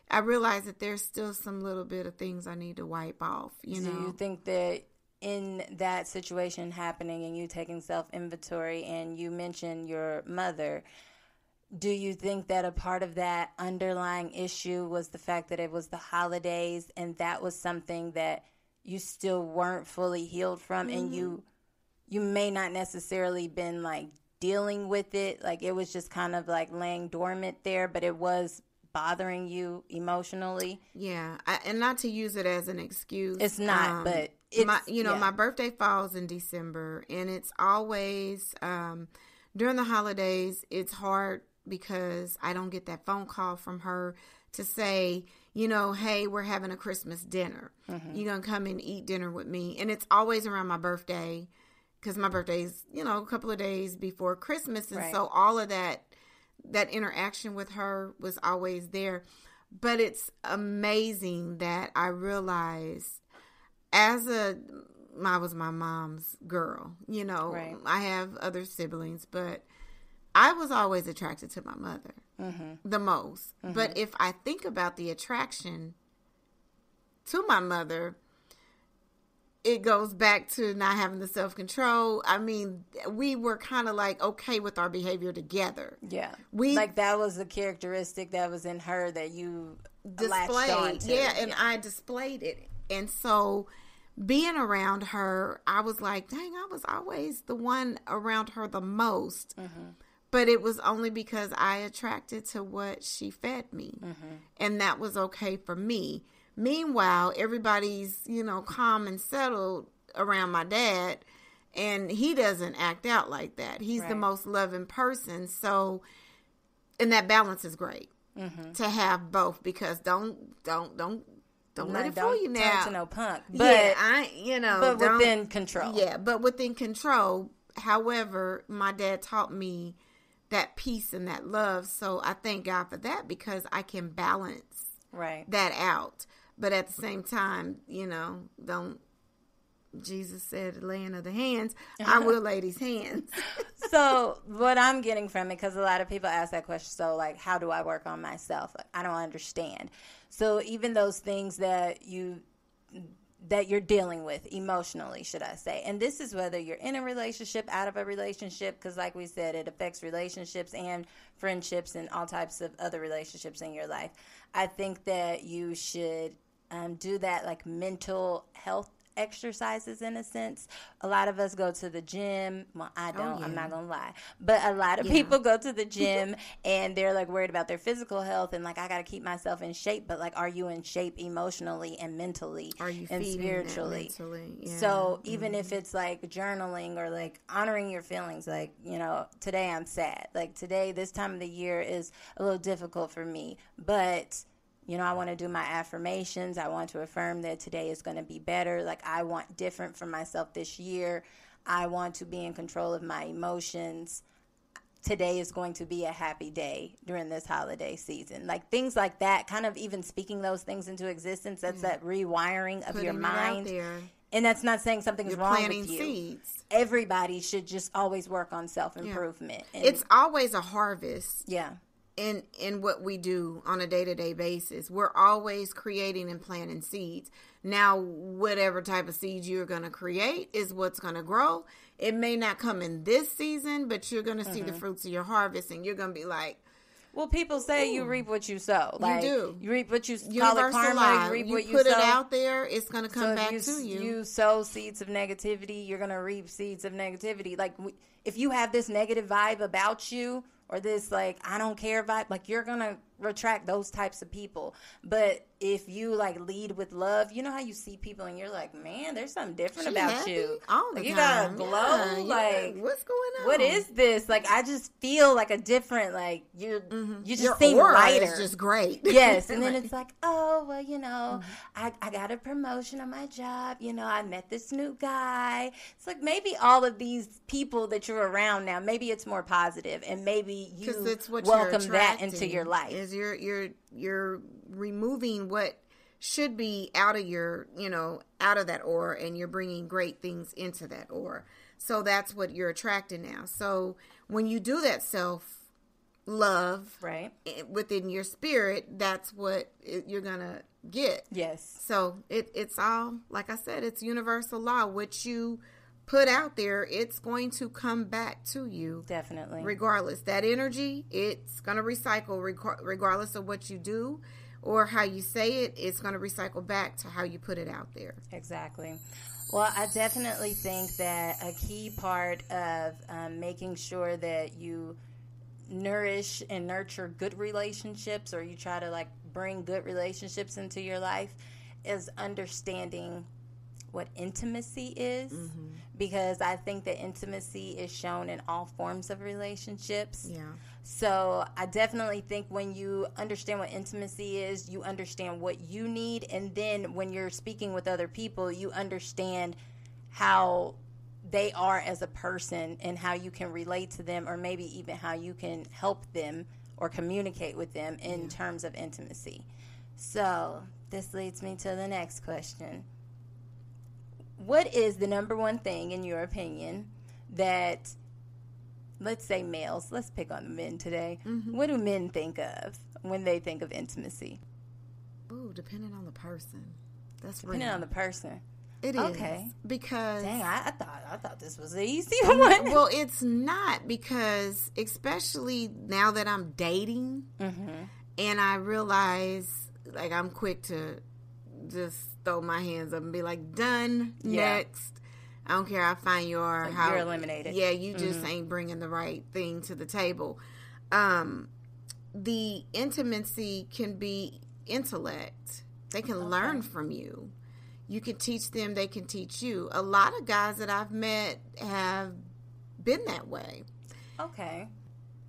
I realize that there's still some little bit of things I need to wipe off, Do you think that in that situation happening and you taking self-inventory and you mentioned your mother, do you think that a part of that underlying issue was the fact that it was the holidays and that was something that you still weren't fully healed from and you may not necessarily been like dealing with it, like it was just kind of like laying dormant there, but it was bothering you emotionally? Yeah, and not to use it as an excuse. It's not, but my birthday falls in December, and it's always during the holidays. It's hard because I don't get that phone call from her to say, hey, we're having a Christmas dinner. You're gonna come and eat dinner with me, and it's always around my birthday because my birthday's a couple of days before Christmas, and so all of that interaction with her was always there. But it's amazing that I realized I was my mom's girl, I have other siblings, but I was always attracted to my mother the most. But if I think about the attraction to my mother, it goes back to not having the self-control. We were kind of like okay with our behavior together. Yeah. That was the characteristic that was in her that you latched on to. Yeah, and I displayed it. And so being around her, I was like, dang, I was always the one around her the most. But it was only because I attracted to what she fed me. And that was okay for me. Meanwhile, everybody's, calm and settled around my dad, and he doesn't act out like that. He's the most loving person. So, and that balance is great to have both, because don't let it fool you now. Turn to no punk. But but within control. Yeah, but within control. However, my dad taught me that peace and that love. So I thank God for that, because I can balance that out. But at the same time, Jesus said, laying of the hands, I will lay these hands. So what I'm getting from it, because a lot of people ask that question, so like, how do I work on myself? Like, I don't understand. So even those things that you're dealing with emotionally, should I say, and this is whether you're in a relationship, out of a relationship, because like we said, it affects relationships and friendships and all types of other relationships in your life. I think that you should do that like mental health exercises in a sense. A lot of us go to the gym. Well, I don't. yeah. I'm not going to lie. But a lot of people go to the gym and they're like worried about their physical health and like, I got to keep myself in shape. But like, are you in shape emotionally and mentally Are you and spiritually? mentally? Yeah. So even if it's like journaling or like honoring your feelings, like, you know, today I'm sad. Like today, this time of the year is a little difficult for me. But you know, I want to do my affirmations. I want to affirm that today is going to be better. Like, I want different for myself this year. I want to be in control of my emotions. Today is going to be a happy day during this holiday season. Like, things like that, kind of even speaking those things into existence. That's that rewiring of your mind. And that's not saying something's wrong with you. Seeds. Everybody should just always work on self-improvement. Yeah. It's always a harvest. Yeah. In what we do on a day-to-day basis. We're always creating and planting seeds. Now, whatever type of seeds you're going to create is what's going to grow. It may not come in this season, but you're going to see the fruits of your harvest, and you're going to be like, well, people say you reap what you sow. Like, you do. You reap what you call it karma. Law. You reap what you put sow. It out there, it's going to come back to you. You sow seeds of negativity, you're going to reap seeds of negativity. Like, if you have this negative vibe about you, or this, like, I don't care vibe, like, you're going to attract those types of people. But if you, like, lead with love, you know how you see people and you're like, man, there's something different about you. All the like, you time. got a glow. Yeah, like, what's going on? What is this? Like, I just feel like a different, like, you just your seem aura lighter. Is just great. Yes. And then it's like, oh, well, you know, I got a promotion on my job. You know, I met this new guy. It's like maybe all of these people that you're around now, maybe it's more positive, and maybe you welcome that into your life. Is you're removing what should be out of your, you know, out of that aura, and you're bringing great things into that aura. So that's what you're attracting now. So when you do that self-love right within your spirit, that's what you're going to get. Yes. So it's all, like I said, it's universal law. What you put out there, it's going to come back to you. Definitely. Regardless. That energy, it's going to recycle regardless of what you do or how you say it. It's going to recycle back to how you put it out there. Exactly. Well, I definitely think that a key part of making sure that you nourish and nurture good relationships, or you try to like bring good relationships into your life, is understanding what intimacy is. Because I think that intimacy is shown in all forms of relationships. Yeah. So I definitely think when you understand what intimacy is, you understand what you need. And then when you're speaking with other people, you understand how they are as a person and how you can relate to them, or maybe even how you can help them or communicate with them in terms of intimacy. So this leads me to the next question. What is the number one thing, in your opinion, that, let's say males, let's pick on the men today. What do men think of when they think of intimacy? Ooh, depending on the person. That's depending on the person. It is. Okay. Because dang, I thought this was an easy one. Well, it's not, because especially now that I'm dating and I realize, like, I'm quick to just throw my hands up and be like, done, next. I don't care how fine you are. Like, you're eliminated. Yeah, you just ain't bringing the right thing to the table. The intimacy can be intellect. They can learn from you. You can teach them, they can teach you. A lot of guys that I've met have been that way. Okay.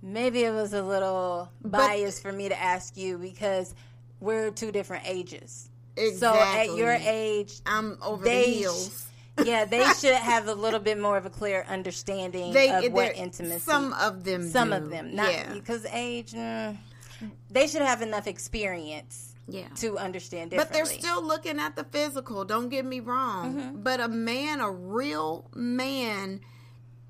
Maybe it was a little biased for me to ask you, because we're two different ages. Exactly. So at your age, I'm over the heels. Yeah, they should have a little bit more of a clear understanding of what intimacy. Some of them not because age. They should have enough experience to understand differently. But they're still looking at the physical. Don't get me wrong. But a real man,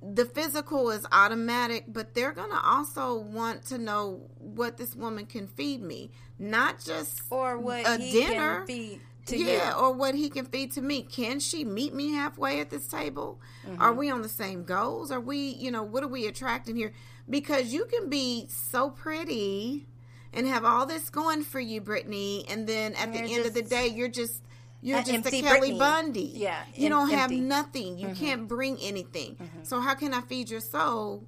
the physical is automatic, but they're going to also want to know what this woman can feed me. Not just or what a he dinner. Can feed to you. Or what he can feed to me. Can she meet me halfway at this table? Are we on the same goals? Are we, what are we attracting here? Because you can be so pretty and have all this going for you, Brittany, and then at the end of the day, you're just You're just a empty Kelly Britney. Bundy. Yeah, You don't have empty. nothing. You can't bring anything. So how can I feed your soul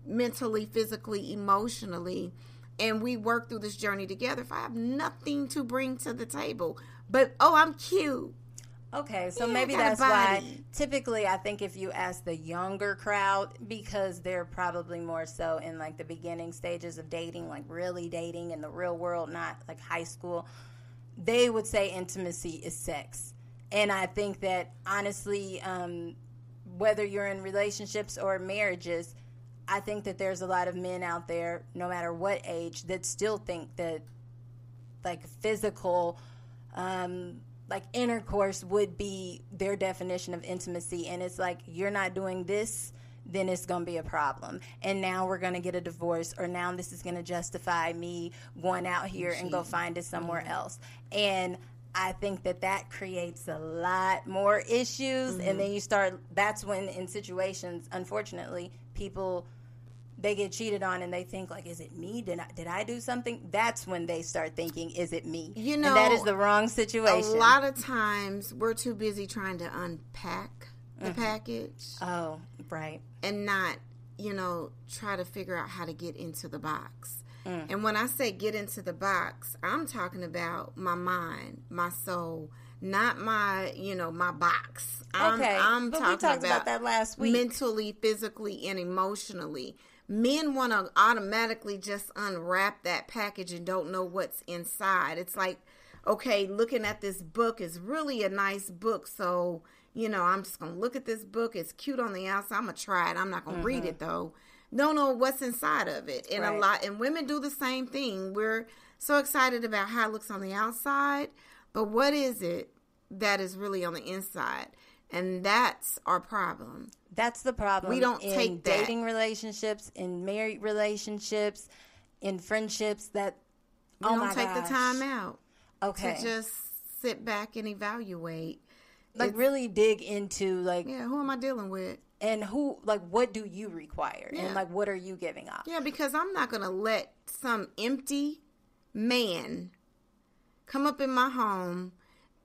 mentally, physically, emotionally? And we work through this journey together if I have nothing to bring to the table. But, I'm cute. Okay, so Yeah, maybe I got a that's why body. typically I think if you ask the younger crowd, because they're probably more so in like the beginning stages of dating, like really dating in the real world, not like high school, they would say intimacy is sex. And I think that honestly, whether you're in relationships or marriages, I think that there's a lot of men out there, no matter what age, that still think that like physical like intercourse would be their definition of intimacy. And it's like, you're not doing this, then it's going to be a problem. And now we're going to get a divorce, or now this is going to justify me going out here and go find it somewhere else. And I think that creates a lot more issues. And then that's when in situations, unfortunately, people, they get cheated on and they think like, is it me? Did I do something? That's when they start thinking, is it me? You know, and that is the wrong situation. A lot of times we're too busy trying to unpack the package. Oh, right. And not, try to figure out how to get into the box. And when I say get into the box, I'm talking about my mind, my soul, not my, my box. I'm but talking we talked about that last week. Mentally, physically, and emotionally. Men want to automatically just unwrap that package and don't know what's inside. It's like, okay, looking at this book is really a nice book, so, I'm just going to look at this book. It's cute on the outside. I'm going to try it. I'm not going to read it, though. Don't know what's inside of it. And and women do the same thing. We're so excited about how it looks on the outside, but what is it that is really on the inside? And that's our problem. That's the problem. We don't in take that. Dating relationships, in married relationships, in friendships. That we don't take the time out. Okay. To just sit back and evaluate. Like really dig into like, who am I dealing with? And what do you require? Yeah. And like, what are you giving up? Yeah, because I'm not going to let some empty man come up in my home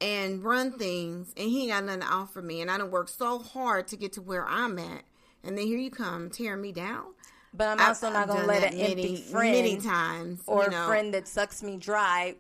and run things, and he ain't got nothing to offer me. And I done worked so hard to get to where I'm at. And then here you come tearing me down. But I'm also not going to let an empty friend many times, or a friend that sucks me dry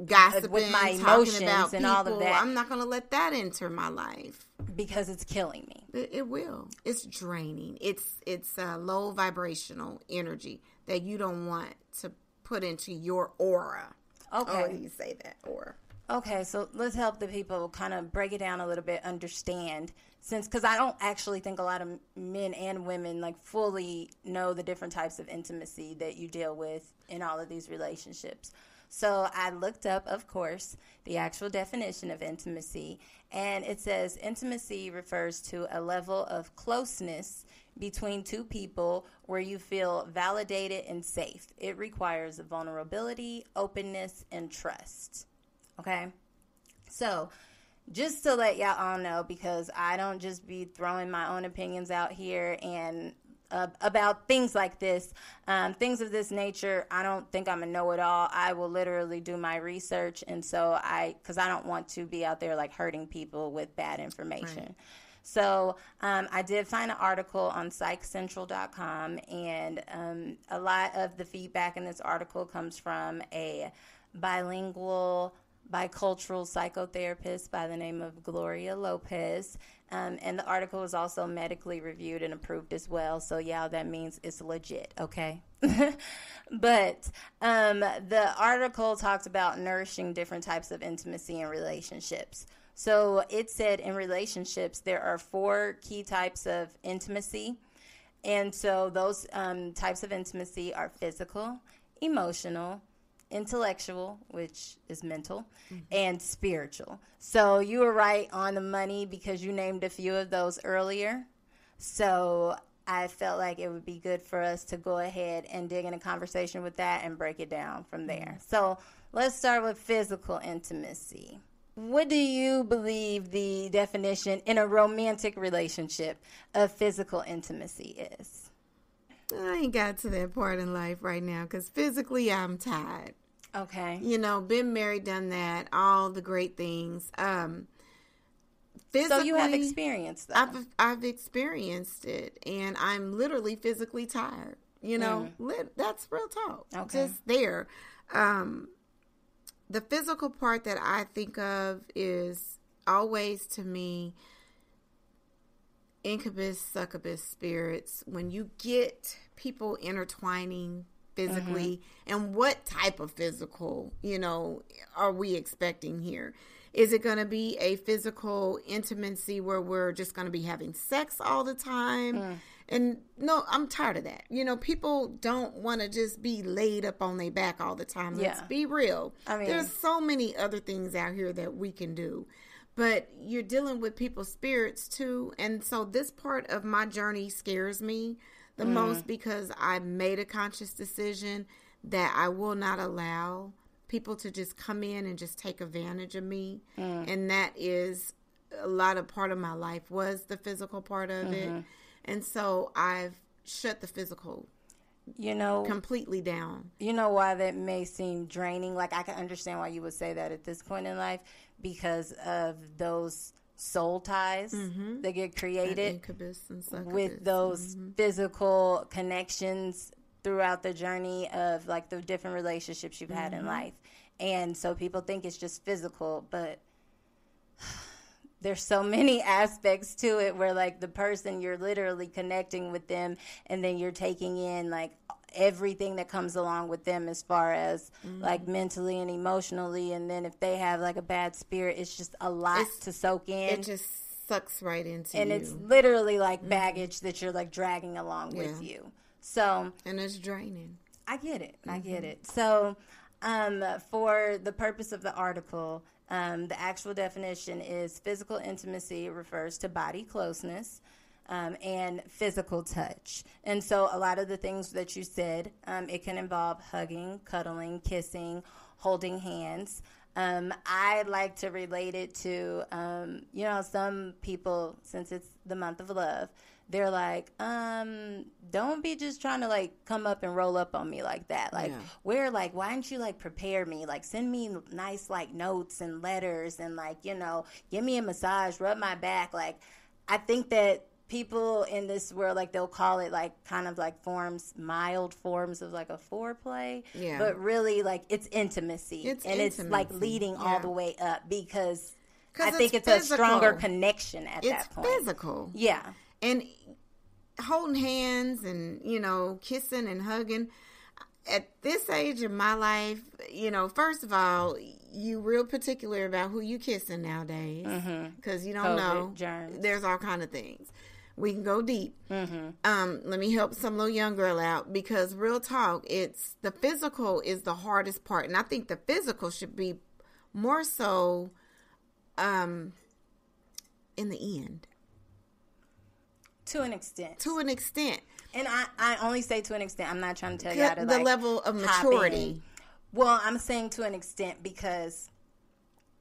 gossiping with my talking emotions about and people. all of that. I'm not going to let that enter my life. Because it's killing me. It will. It's draining. It's a low vibrational energy that you don't want to put into your aura. Okay. Oh, you say that, aura. Okay, so let's help the people kind of break it down a little bit, understand. Because I don't actually think a lot of men and women like fully know the different types of intimacy that you deal with in all of these relationships. So I looked up, of course, the actual definition of intimacy, and it says intimacy refers to a level of closeness between two people where you feel validated and safe. It requires vulnerability, openness, and trust. Okay? So just to let y'all all know, because I don't just be throwing my own opinions out here and about things like this, things of this nature, I don't think I'm a know-it-all. I will literally do my research, and so because I don't want to be out there like hurting people with bad information. Right. So I did find an article on psychcentral.com, and a lot of the feedback in this article comes from a bicultural psychotherapist by the name of Gloria Lopez. And the article is also medically reviewed and approved as well. So, yeah, that means it's legit, okay? But the article talks about nourishing different types of intimacy in relationships. So it said in relationships, there are 4 key types of intimacy. And so those types of intimacy are physical, emotional, intellectual, which is mental, and spiritual. So you were right on the money because you named a few of those earlier. So I felt like it would be good for us to go ahead and dig in a conversation with that and break it down from there. So let's start with physical intimacy. What do you believe the definition in a romantic relationship of physical intimacy is? I ain't got to that part in life right now because physically I'm tired. Okay. You know, been married, done that, all the great things. Physically, so you have experienced that. I've experienced it, and I'm literally physically tired. You know, that's real talk. Okay. Just there. The physical part that I think of is always, to me, incubus, succubus spirits. When you get people intertwining physically, and what type of physical, you know, are we expecting here? Is it going to be a physical intimacy where we're just going to be having sex all the time? And no, I'm tired of that. You know, people don't want to just be laid up on their back all the time. Let's be real. I mean, there's so many other things out here that we can do. But you're dealing with people's spirits too. And so this part of my journey scares me the most, because I made a conscious decision that I will not allow people to just come in and just take advantage of me. And that is a lot of part of my life was the physical part of it. And so I've shut the physical, completely down. You know why that may seem draining? Like, I can understand why you would say that at this point in life, because of those soul ties that get created incubus and succubus. With those physical connections throughout the journey of, like, the different relationships you've had in life. And so people think it's just physical, but there's so many aspects to it where, like, the person, you're literally connecting with them, and then you're taking in, like, everything that comes along with them as far as, like, mentally and emotionally. And then if they have, like, a bad spirit, it's just a lot to soak in. It just sucks right into and you. And it's literally, like, baggage that you're, like, dragging along with you. So. And it's draining. I get it. I get it. So, for the purpose of the article, the actual definition is physical intimacy refers to body closeness and physical touch. And so a lot of the things that you said, it can involve hugging, cuddling, kissing, holding hands. I like to relate it to, some people, since it's the month of love, they're like, don't be just trying to, like, come up and roll up on me like that. Like, why don't you, like, prepare me? Like, send me nice, like, notes and letters and, like, give me a massage, rub my back. Like, I think that people in this world, like, they'll call it, like, kind of like mild forms of, like, a foreplay. Yeah. But really, like, it's intimacy. It's, like, leading all the way up, because I think it's a stronger connection at that point. It's physical. Yeah. And holding hands and, kissing and hugging. At this age of my life, first of all, you real particular about who you kissing nowadays. Because you don't know. Germs. There's all kind of things. We can go deep. Let me help some little young girl out, because real talk, it's the physical is the hardest part. And I think the physical should be more so in the end. To an extent. And I only say to an extent. I'm not trying to tell you how to, the level of maturity. Well, I'm saying to an extent because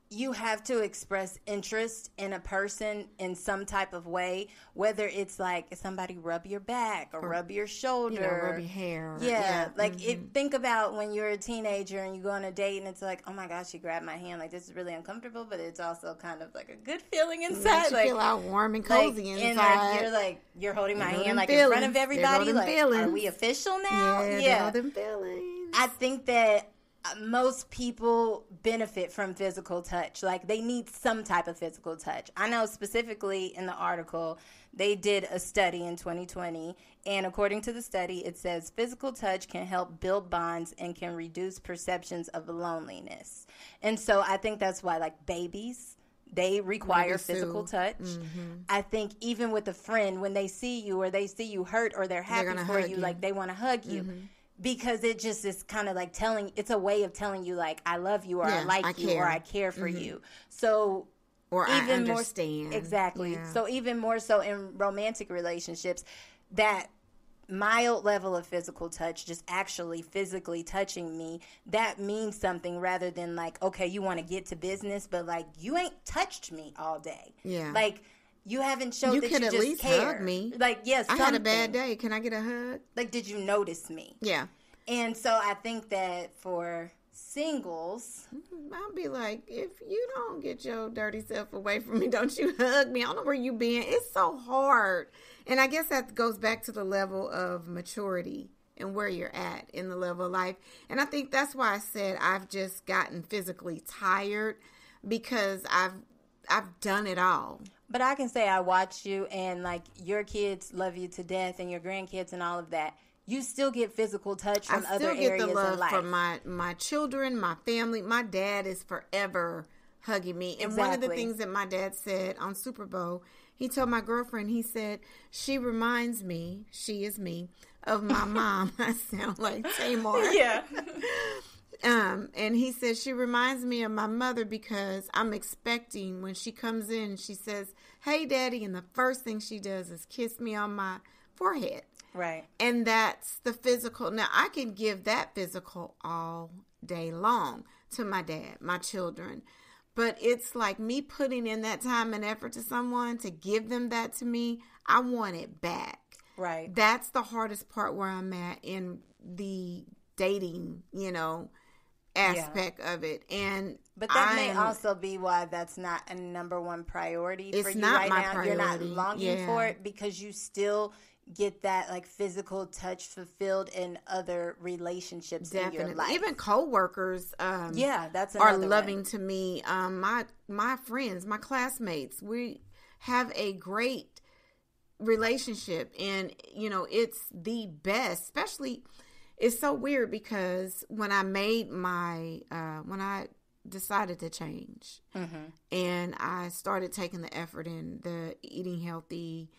you have to express interest in a person in some type of way, whether it's like somebody rub your back or rub your shoulder, rub your hair. Yeah. Like, think about when you're a teenager and you go on a date and it's like, oh my gosh, she grabbed my hand. Like, this is really uncomfortable, but it's also kind of like a good feeling inside. Makes you feel all warm and cozy inside. And you're holding my hand like in front of everybody. Like, are we official now? Yeah. Them feelings. I think that most people benefit from physical touch. Like, they need some type of physical touch. I know specifically in the article, they did a study in 2020, and according to the study, it says physical touch can help build bonds and can reduce perceptions of loneliness. And so I think that's why, like, babies, they require physical touch. I think even with a friend, when they see you or they see you hurt or they're happy for you, like, they want to hug you. Because it just is kind of like it's a way of telling you, like, I love you, or I like you, or I care for you. So, or even I understand. Exactly. Yeah. So even more so in romantic relationships, that mild level of physical touch, just actually physically touching me, that means something, rather than like, okay, you want to get to business, but like, you ain't touched me all day. Yeah. Like, you haven't showed that you just care. You could at least hug me. Like, yes, I had a bad day. Can I get a hug? Like, did you notice me? Yeah. And so I think that for singles. I'll be like, if you don't get your dirty self away from me, don't you hug me. I don't know where you been. It's so hard. And I guess that goes back to the level of maturity and where you're at in the level of life. And I think that's why I said I've just gotten physically tired, because I've done it all. But I can say I watch you, and like your kids love you to death, and your grandkids and all of that. You still get physical touch from other areas in life. I still get the love from my children, my family. My dad is forever hugging me. And one of the things that my dad said on Super Bowl, he told my girlfriend, he said, she reminds me, she is me, of my mom. I sound like Tamar. Yeah. And he said, she reminds me of my mother, because I'm expecting when she comes in, she says, hey, Daddy. And the first thing she does is kiss me on my forehead. Right. And that's the physical. Now, I can give that physical all day long to my dad, my children. But it's like me putting in that time and effort to someone to give them that to me. I want it back. Right. That's the hardest part where I'm at in the dating, aspect of it. But that may also be why that's not a number one priority for you right now. Priority. You're not longing for it because you still get that like physical touch fulfilled in other relationships in your life. Even coworkers that's are loving to me. My friends, my classmates, we have a great relationship, and it's the best. Especially, it's so weird because when I made my when I decided to change, and I started taking the effort in the eating healthy,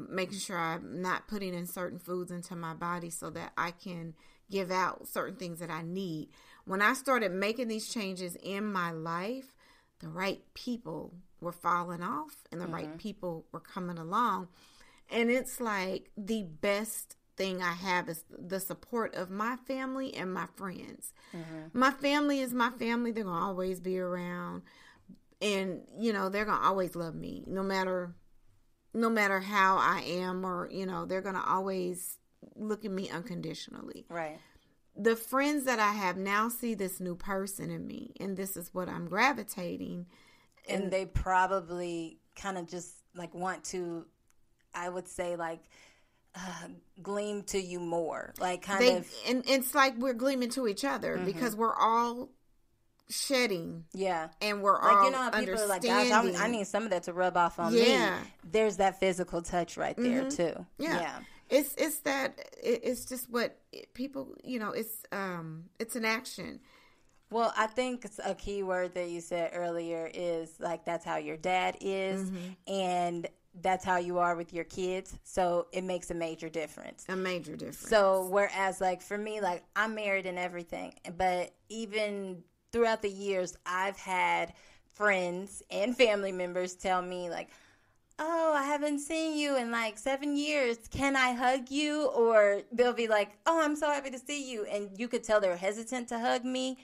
making sure I'm not putting in certain foods into my body so that I can give out certain things that I need. When I started making these changes in my life, the right people were falling off and the right people were coming along. And it's like the best thing I have is the support of my family and my friends. My family is my family. They're going to always be around, and, they're going to always love me no matter how I am, or, they're going to always look at me unconditionally. Right. The friends that I have now see this new person in me, and this is what I'm gravitating. And they probably kind of just like want to, I would say, like, gleam to you more. Like and it's like we're gleaming to each other because we're all shedding. Yeah. And we're all people are like, gosh, I need some of that to rub off on me. There's that physical touch right there too. Yeah. It's just what people, it's an action. Well, I think a key word that you said earlier is like, that's how your dad is, and that's how you are with your kids. So it makes a major difference. So whereas like for me, like I'm married and everything, but even throughout the years, I've had friends and family members tell me like, oh, I haven't seen you in like 7 years. Can I hug you? Or they'll be like, oh, I'm so happy to see you. And you could tell they're hesitant to hug me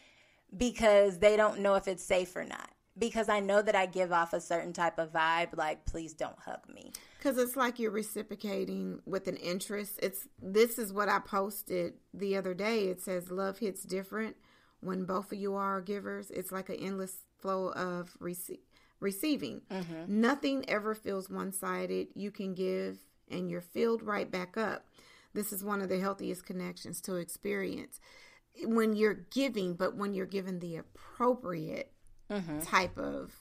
because they don't know if it's safe or not. Because I know that I give off a certain type of vibe, like, please don't hug me. Because it's like you're reciprocating with an interest. This is what I posted the other day. It says, love hits different when both of you are givers. It's like an endless flow of receiving. Nothing ever feels one-sided. You can give, and you're filled right back up. This is one of the healthiest connections to experience. When you're giving, but when you're given the appropriate type of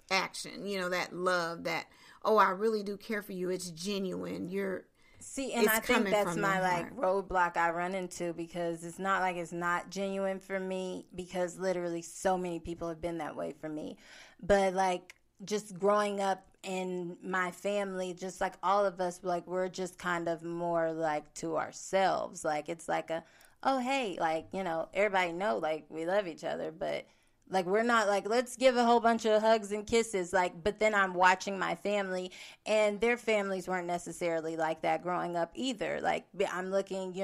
action, that love, that, oh, I really do care for you. It's genuine. I think that's my like roadblock I run into, because it's not like it's not genuine for me, because literally so many people have been that way for me. But like just growing up in my family, just like all of us, like we're just kind of more like to ourselves. Like it's like oh, hey, like, everybody know like we love each other, but like, we're not like, let's give a whole bunch of hugs and kisses. Like, but then I'm watching my family, and their families weren't necessarily like that growing up either. Like, I'm looking,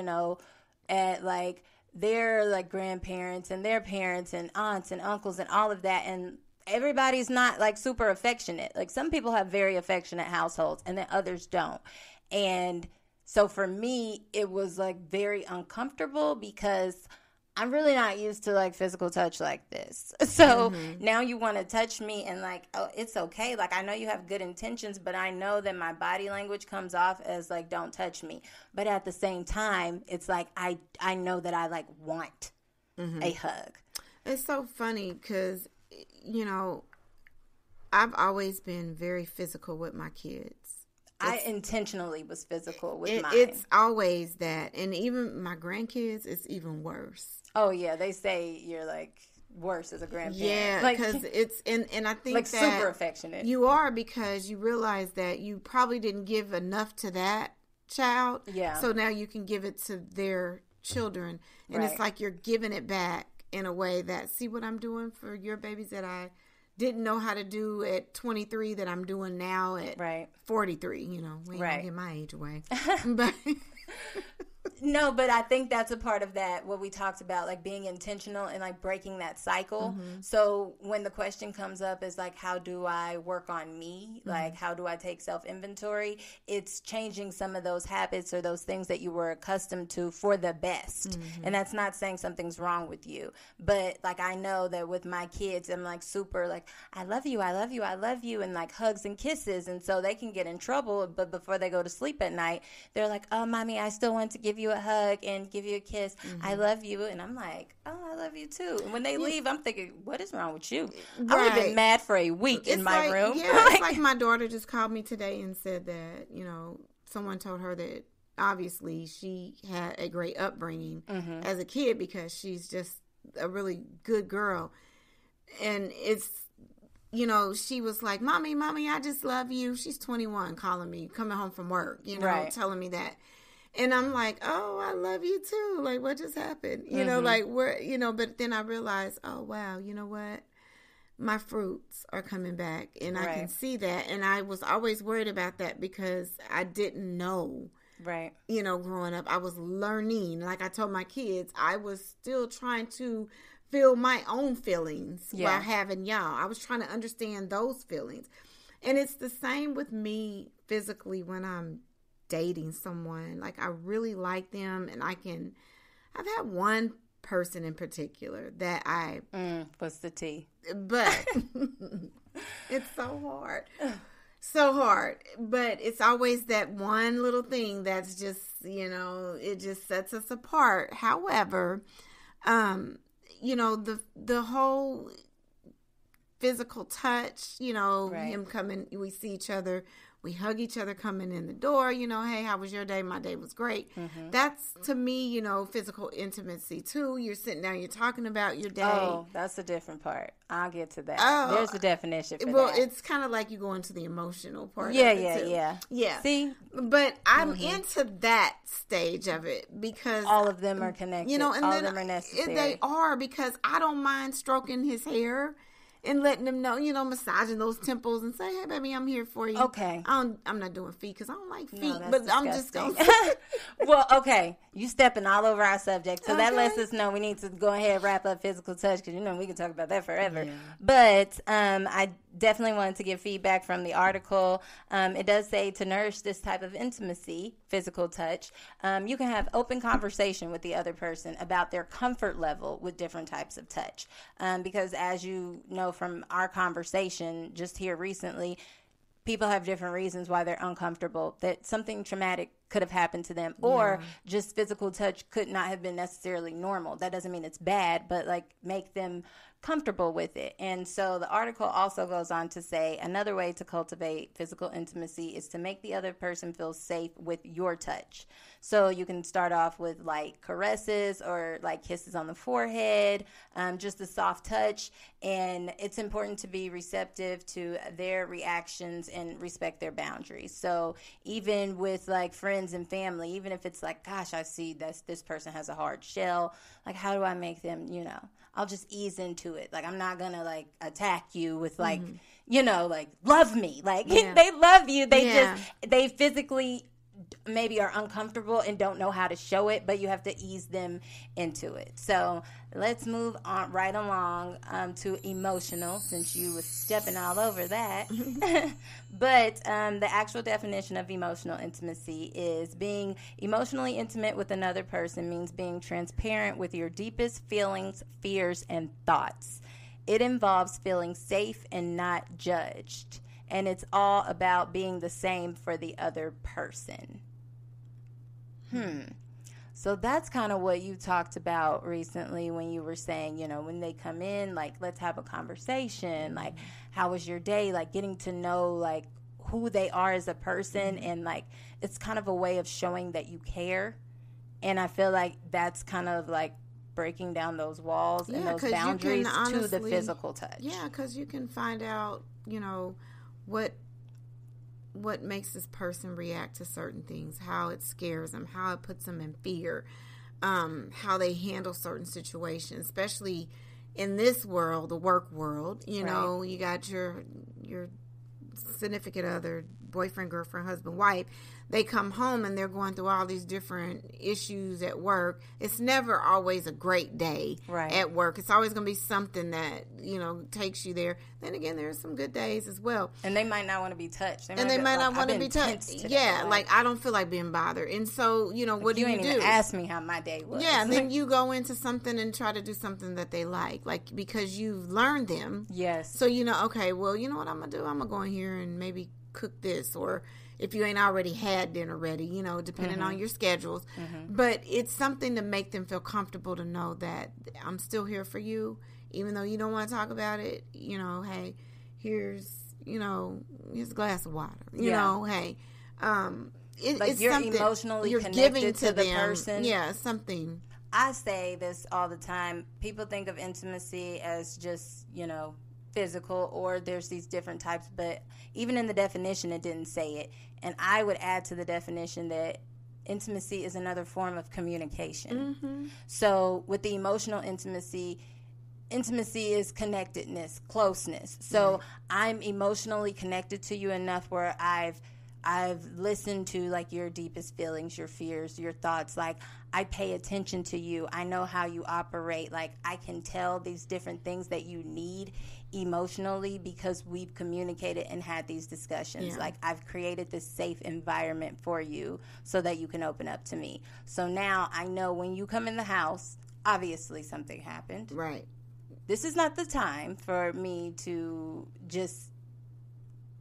at like their like grandparents and their parents and aunts and uncles and all of that. And everybody's not like super affectionate. Like, some people have very affectionate households, and then others don't. And so for me, it was like very uncomfortable, because I'm really not used to like physical touch like this. So now you want to touch me and like, oh, it's okay. Like, I know you have good intentions, but I know that my body language comes off as like, don't touch me. But at the same time, it's like, I know that I like want a hug. It's so funny because, you know, I've always been very physical with my kids. I intentionally was physical with mine. It's always that. And even my grandkids, it's even worse. Oh, yeah. They say you're, like, worse as a grandparent. Yeah, like, because it's, and I think like, that super affectionate. you are, because you realize that you probably didn't give enough to that child. Yeah. So now you can give it to their children. And Right. it's like you're giving it back in a way that, see what I'm doing for your babies that I didn't know how to do at 23 that I'm doing now at Right. 43. You know, we ain't Right. gonna get my age away. But No, but I think that's a part of that, what we talked about, like being intentional and like breaking that cycle. So when the question comes up is like, how do I work on me? Like, how do I take self-inventory? It's changing some of those habits or those things that you were accustomed to for the best. And that's not saying something's wrong with you. But like, I know that with my kids, I'm like super like, I love you, I love you, I love you, and like hugs and kisses. And so they can get in trouble, but before they go to sleep at night, they're like, oh, mommy, I still want to give you a hug and give you a kiss. I love you. And I'm like, oh, I love you too. And when they leave, I'm thinking, what is wrong with you? I would have been mad for a week in my room. Yeah, it's like my daughter just called me today and said that, you know, someone told her that obviously she had a great upbringing as a kid because she's just a really good girl. And it's, you know, she was like, mommy, I just love you. She's 21 calling me, coming home from work, you know, telling me that. And I'm like, oh, I love you too. Like, what just happened? You know, like, we're, you know, but then I realized, oh, wow, you know what? My fruits are coming back. And I can see that. And I was always worried about that because I didn't know. Right. You know, growing up, I was learning. Like I told my kids, I was still trying to feel my own feelings while having y'all. I was trying to understand those feelings. And it's the same with me physically when I'm dating someone. Like, I really like them, and I've had one person in particular that I what's the tea? But it's so hard, but it's always that one little thing that's just, you know, it just sets us apart. However, you know, the whole physical touch, you know, him coming, we see each other, we hug each other coming in the door, you know, hey, how was your day? My day was great. That's, to me, you know, physical intimacy, too. You're sitting down, you're talking about your day. Oh, that's a different part. I'll get to that. There's a definition for that. Well, it's kind of like you go into the emotional part of it, too. Yeah. See? But I'm into that stage of it because all of them are connected. You know, and all of them are necessary. They are, because I don't mind stroking his hair and letting them know, you know, massaging those temples and say, hey, baby, I'm here for you. Okay. I'm not doing feet because I don't like feet, no, but disgusting. I'm just going to. Well, okay. You stepping all over our subject. So that lets us know we need to go ahead and wrap up physical touch because, you know, we can talk about that forever. Yeah. But I definitely wanted to give feedback from the article. It does say to nourish this type of intimacy, physical touch, you can have open conversation with the other person about their comfort level with different types of touch. Because as you know from our conversation just here recently, people have different reasons why they're uncomfortable, that something traumatic could have happened to them, or just physical touch could not have been necessarily normal. That doesn't mean it's bad, but like make them comfortable with it. And so the article also goes on to say another way to cultivate physical intimacy is to make the other person feel safe with your touch. So you can start off with like caresses or like kisses on the forehead, just a soft touch. And it's important to be receptive to their reactions and respect their boundaries. So even with like friends and family, even if it's like, gosh, I see that this person has a hard shell, like how do I make them, you know, I'll just ease into it. Like, I'm not going to like attack you with like, you know, like love me. Like they love you. They physically maybe are uncomfortable and don't know how to show it, but you have to ease them into it. So let's move on right along to emotional, since you was stepping all over that. But the actual definition of emotional intimacy is being emotionally intimate with another person means being transparent with your deepest feelings, fears, and thoughts. It involves feeling safe and not judged. And it's all about being the same for the other person. So that's kind of what you talked about recently when you were saying, you know, when they come in, like, let's have a conversation. Like, how was your day? Like, getting to know, like, who they are as a person. And, like, it's kind of a way of showing that you care. And I feel like that's kind of, like, breaking down those walls and those boundaries to the physical touch. Yeah, because you can find out, you know, what makes this person react to certain things, how it scares them, how it puts them in fear, how they handle certain situations, especially in this world, the work world. You know, you got your significant other, boyfriend, girlfriend, husband, wife. They come home and they're going through all these different issues at work. It's never always a great day at work. It's always going to be something that, you know, takes you there. Then again, there's some good days as well. And they might not want to be touched. They might not want to be touched. Yeah, like, I don't feel like being bothered. And so, you know, what do you do? You ain't even ask me how my day was. Yeah, and then you go into something and try to do something that they like, because you've learned them. Yes. So, you know, okay, well, you know what I'm going to do? I'm going to go in here and maybe cook this, or if you ain't already had dinner ready, you know, depending on your schedules. But it's something to make them feel comfortable to know that I'm still here for you, even though you don't want to talk about it. You know, hey, here's a glass of water. You know, hey, it's you're something emotionally you're connected giving to the person. Yeah, something. I say this all the time. People think of intimacy as just, you know, physical, or there's these different types, but even in the definition it didn't say it. And I would add to the definition that intimacy is another form of communication. So with the emotional intimacy is connectedness, closeness. So I'm emotionally connected to you enough where I've listened to, like, your deepest feelings, your fears, your thoughts. Like, I pay attention to you. I know how you operate. Like, I can tell these different things that you need emotionally because we've communicated and had these discussions. Like, I've created this safe environment for you so that you can open up to me. So now I know when you come in the house, obviously something happened. Right. This is not the time for me to just,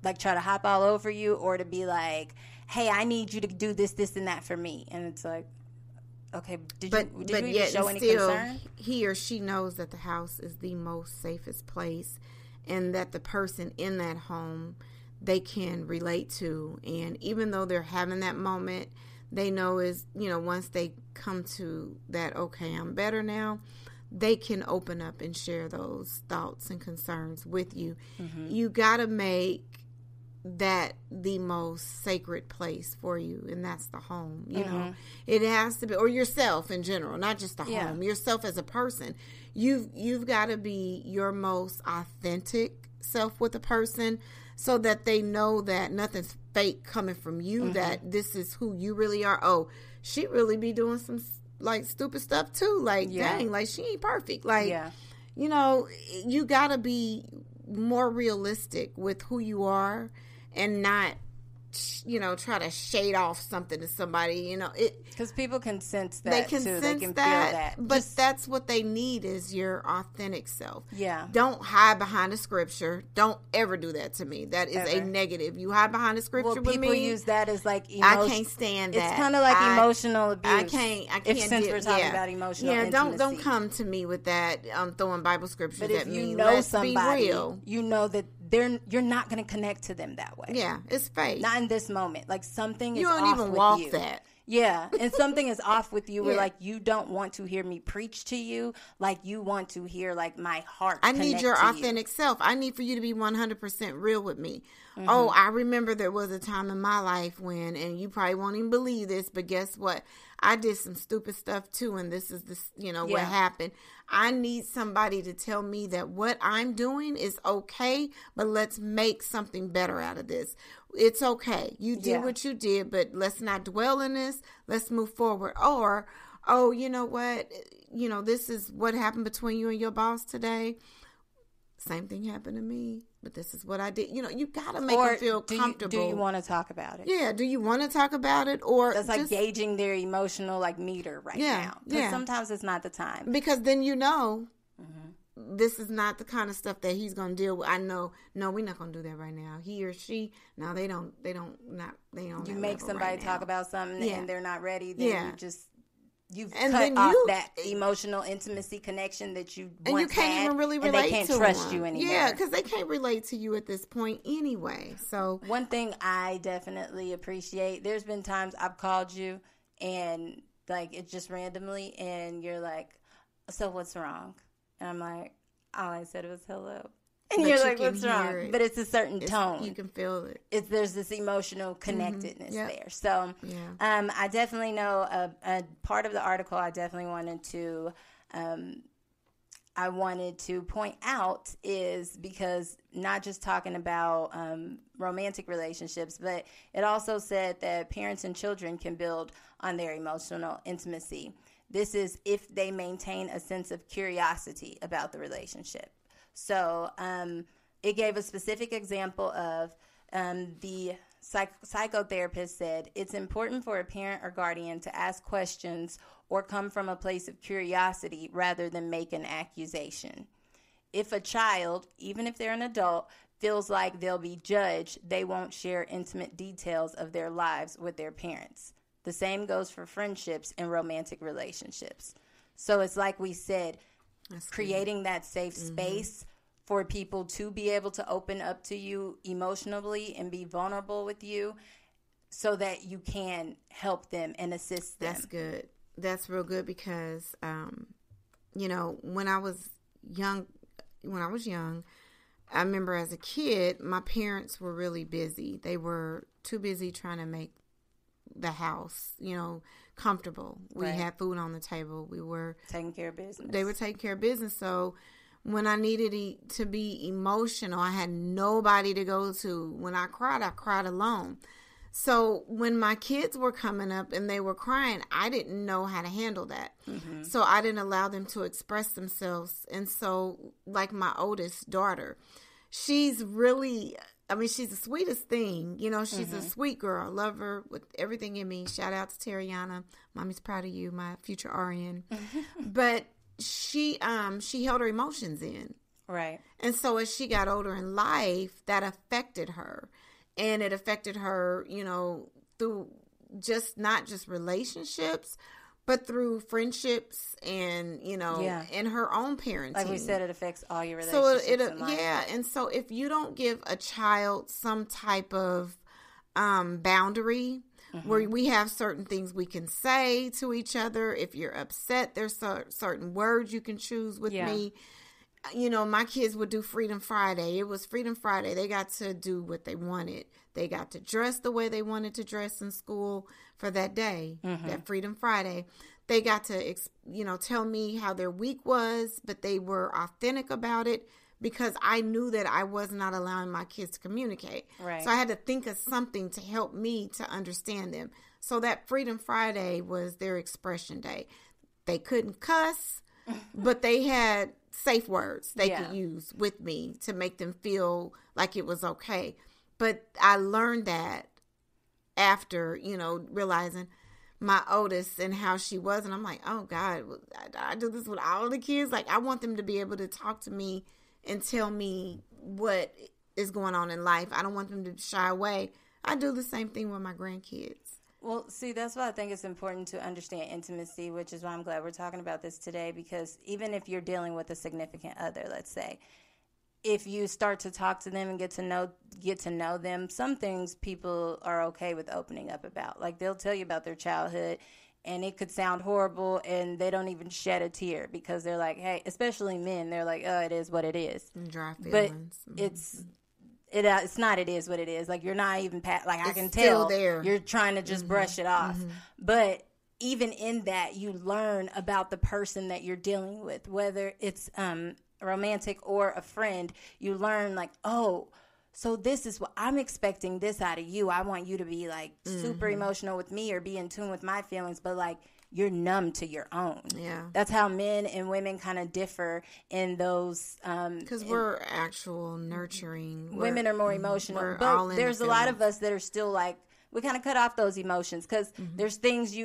like, try to hop all over you, or to be like, hey, I need you to do this, this, and that for me. And it's like, okay, did you even show any concern? He or she knows that the house is the most safest place, and that the person in that home they can relate to. And even though they're having that moment, they know is, you know, once they come to that, okay, I'm better now, they can open up and share those thoughts and concerns with you. You got to make that the most sacred place for you, and that's the home. You know, it has to be, or yourself in general, not just the home. Yourself as a person, you've got to be your most authentic self with a person, so that they know that nothing's fake coming from you. That this is who you really are. Oh, she really be doing some, like, stupid stuff too. Like, dang, like, she ain't perfect. Like, you know, you got to be more realistic with who you are, and not, you know, try to shade off something to somebody, you know. Because people can sense that, they can too. Sense they can that, feel that. But that's what they need, is your authentic self. Yeah. Don't hide behind the scripture. Don't ever do that to me. That is a negative. You hide behind the scripture with me. People use that as, like, I can't stand that. It's kind of like emotional abuse. I can't since we're talking about emotional intimacy. Don't come to me with that, throwing Bible scriptures at me. But if you know somebody, be real. You know that you're not going to connect to them that way. Yeah, it's fake. Not in this moment. Like, something is off with you. You don't even walk that. Yeah, and something is off with you where, like, you don't want to hear me preach to you. Like, you want to hear, like, my heart I need your authentic self. I need for you to be 100% real with me. Oh, I remember there was a time in my life when, and you probably won't even believe this, but guess what? I did some stupid stuff too, and this is what happened. I need somebody to tell me that what I'm doing is okay, but let's make something better out of this. it's okay. You did what you did, but let's not dwell in this. Let's move forward. Or, oh, you know what? You know, this is what happened between you and your boss today. Same thing happened to me, but this is what I did. You know, you got to make them feel comfortable. Do you want to talk about it? Yeah. Do you want to talk about it? Or that's like gauging their emotional meter now. Because sometimes it's not the time. Because then you know, this is not the kind of stuff that he's going to deal with. I know, no, we're not going to do that right now. He or she, no, they don't. You make somebody talk about something and they're not ready. Then you've cut then off that emotional intimacy connection that you once and you can't had, even really relate and they can't to trust them. you anymore. Yeah, because they can't relate to you at this point anyway. So one thing I definitely appreciate, there's been times I've called you and like it's just randomly and you're like, so what's wrong? And I'm like, all I said was hello. And you're like, what's wrong? But it's a certain tone. You can feel it. There's this emotional connectedness there. So I definitely know a part of the article I definitely wanted to point out is because not just talking about romantic relationships, but it also said that parents and children can build on their emotional intimacy. This is if they maintain a sense of curiosity about the relationship. So it gave a specific example of the psychotherapist said, it's important for a parent or guardian to ask questions or come from a place of curiosity rather than make an accusation. If a child, even if they're an adult, feels like they'll be judged, they won't share intimate details of their lives with their parents. The same goes for friendships and romantic relationships. So it's like we said, creating that safe space for people to be able to open up to you emotionally and be vulnerable with you so that you can help them and assist them. That's good. That's real good because, you know, when I was young, I remember as a kid, my parents were really busy. They were too busy trying to make the house, you know, comfortable. We had food on the table. We were taking care of business. They were taking care of business. So when I needed to be emotional, I had nobody to go to. When I cried alone. So when my kids were coming up and they were crying, I didn't know how to handle that. So I didn't allow them to express themselves. And so like my oldest daughter, she's really, I mean, she's the sweetest thing. You know, she's a sweet girl. I love her with everything in me. Shout out to Tariana. Mommy's proud of you, my future RN. But she held her emotions in. Right. And so as she got older in life, that affected her. And it affected her, you know, through not just relationships, but through friendships and, you know, in her own parenting. Like we said, it affects all your relationships in life. Yeah. And so if you don't give a child some type of boundary where we have certain things we can say to each other, if you're upset, there's certain words you can choose with me. You know, my kids would do Freedom Friday. It was Freedom Friday. They got to do what they wanted. They got to dress the way they wanted to dress in school for that day, that Freedom Friday. They got to, you know, tell me how their week was, but they were authentic about it because I knew that I was not allowing my kids to communicate. Right. So I had to think of something to help me to understand them. So that Freedom Friday was their expression day. They couldn't cuss, but they had safe words they could use with me to make them feel like it was okay. But I learned that after, you know, realizing my oldest and how she was. And I'm like, oh God, I do this with all the kids. Like, I want them to be able to talk to me and tell me what is going on in life. I don't want them to shy away. I do the same thing with my grandkids. Well, see, that's why I think it's important to understand intimacy, which is why I'm glad we're talking about this today, because even if you're dealing with a significant other, let's say, if you start to talk to them and get to know them, some things people are okay with opening up about. Like, they'll tell you about their childhood, and it could sound horrible, and they don't even shed a tear because they're like, hey, especially men, they're like, oh, it is what it is. Dry feelings. But it's not, it is what it is. Like, you're not even, I can tell there. You're trying to just brush it off. But even in that, you learn about the person that you're dealing with, whether it's romantic or a friend. You learn, like, oh, so this is what I'm expecting this out of you. I want you to be like super emotional with me or be in tune with my feelings, but like you're numb to your own. Yeah. That's how men and women kind of differ in those. Because we're actual nurturing. Women are more emotional. But there's a lot of us that are still like, we kind of cut off those emotions because there's things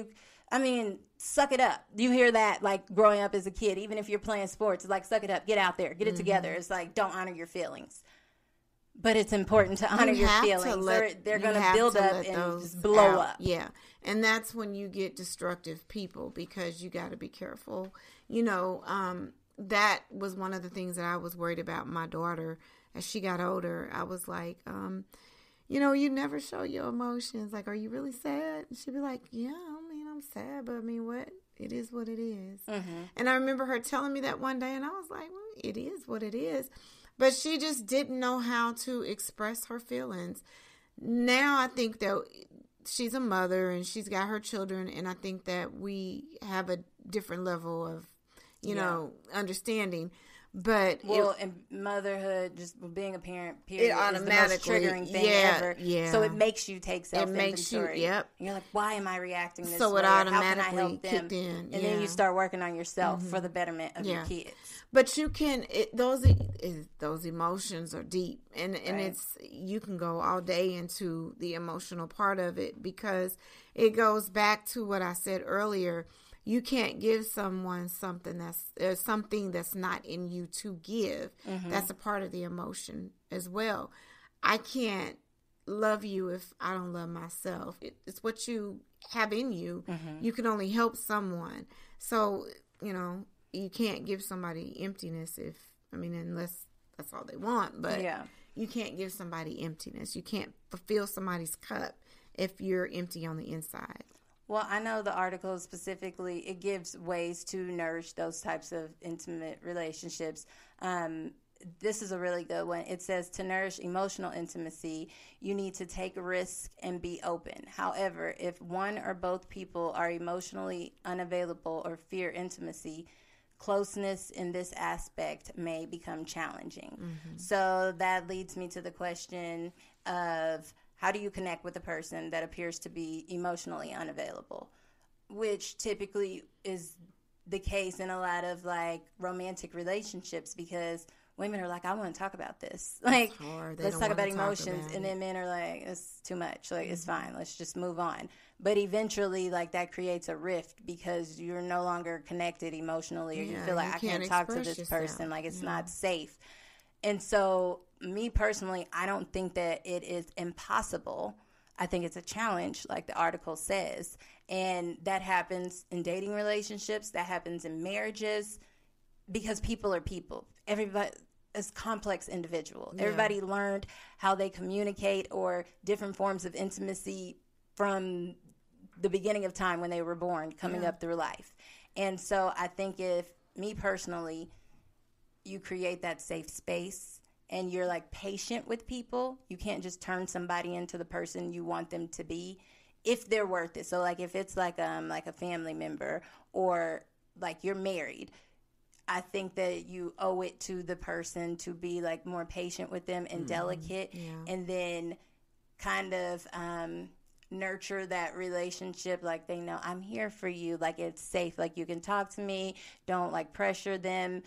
suck it up. You hear that like growing up as a kid, even if you're playing sports, it's like, suck it up, get out there, get it together. It's like, don't honor your feelings. But it's important to honor your feelings. They're going to build up and just blow up. Yeah. And that's when you get destructive people because you got to be careful. You know, that was one of the things that I was worried about my daughter as she got older. I was like, you know, you never show your emotions. Like, are you really sad? And she'd be like, yeah, I mean, I'm sad, but I mean, what? It is what it is. And I remember her telling me that one day, and I was like, well, it is what it is. But she just didn't know how to express her feelings. Now I think that she's a mother and she's got her children, and I think that we have a different level of, you know, understanding. But in motherhood, just being a parent, period, it automatically is the most triggering thing ever. Yeah. So it makes you take self-inventory. Yep. And you're like, why am I reacting this way? So it automatically how can I help them? kicked in. And then you start working on yourself for the betterment of your kids. But you can, those emotions are deep, and it's, you can go all day into the emotional part of it because it goes back to what I said earlier. You can't give someone something that's not in you to give. That's a part of the emotion as well. I can't love you if I don't love myself. It's what you have in you. You can only help someone. So, you know, you can't give somebody emptiness unless that's all they want. But you can't give somebody emptiness. You can't fulfill somebody's cup if you're empty on the inside. Well, I know the article specifically, it gives ways to nourish those types of intimate relationships. This is a really good one. It says to nourish emotional intimacy, you need to take a risk and be open. However, if one or both people are emotionally unavailable or fear intimacy, closeness in this aspect may become challenging. So that leads me to the question of, how do you connect with a person that appears to be emotionally unavailable? Which typically is the case in a lot of like romantic relationships because women are like, I want to talk about this. Like, let's talk about emotions. And then men are like, it's too much. Like, it's fine. Let's just move on. But eventually, like, that creates a rift because you're no longer connected emotionally or you feel like I can't talk to this person. Like, it's not safe. And so, me personally, I don't think that it is impossible. I think it's a challenge, like the article says. And that happens in dating relationships. That happens in marriages because people are people. Everybody is complex individual. Yeah. Everybody learned how they communicate or different forms of intimacy from the beginning of time when they were born, coming up through life. And so I think if, me personally, you create that safe space and you're like patient with people, you can't just turn somebody into the person you want them to be if they're worth it. So like if it's like a family member or like you're married, I think that you owe it to the person to be like more patient with them and delicate and then kind of nurture that relationship. Like they know I'm here for you. Like it's safe. Like you can talk to me. Don't like pressure them.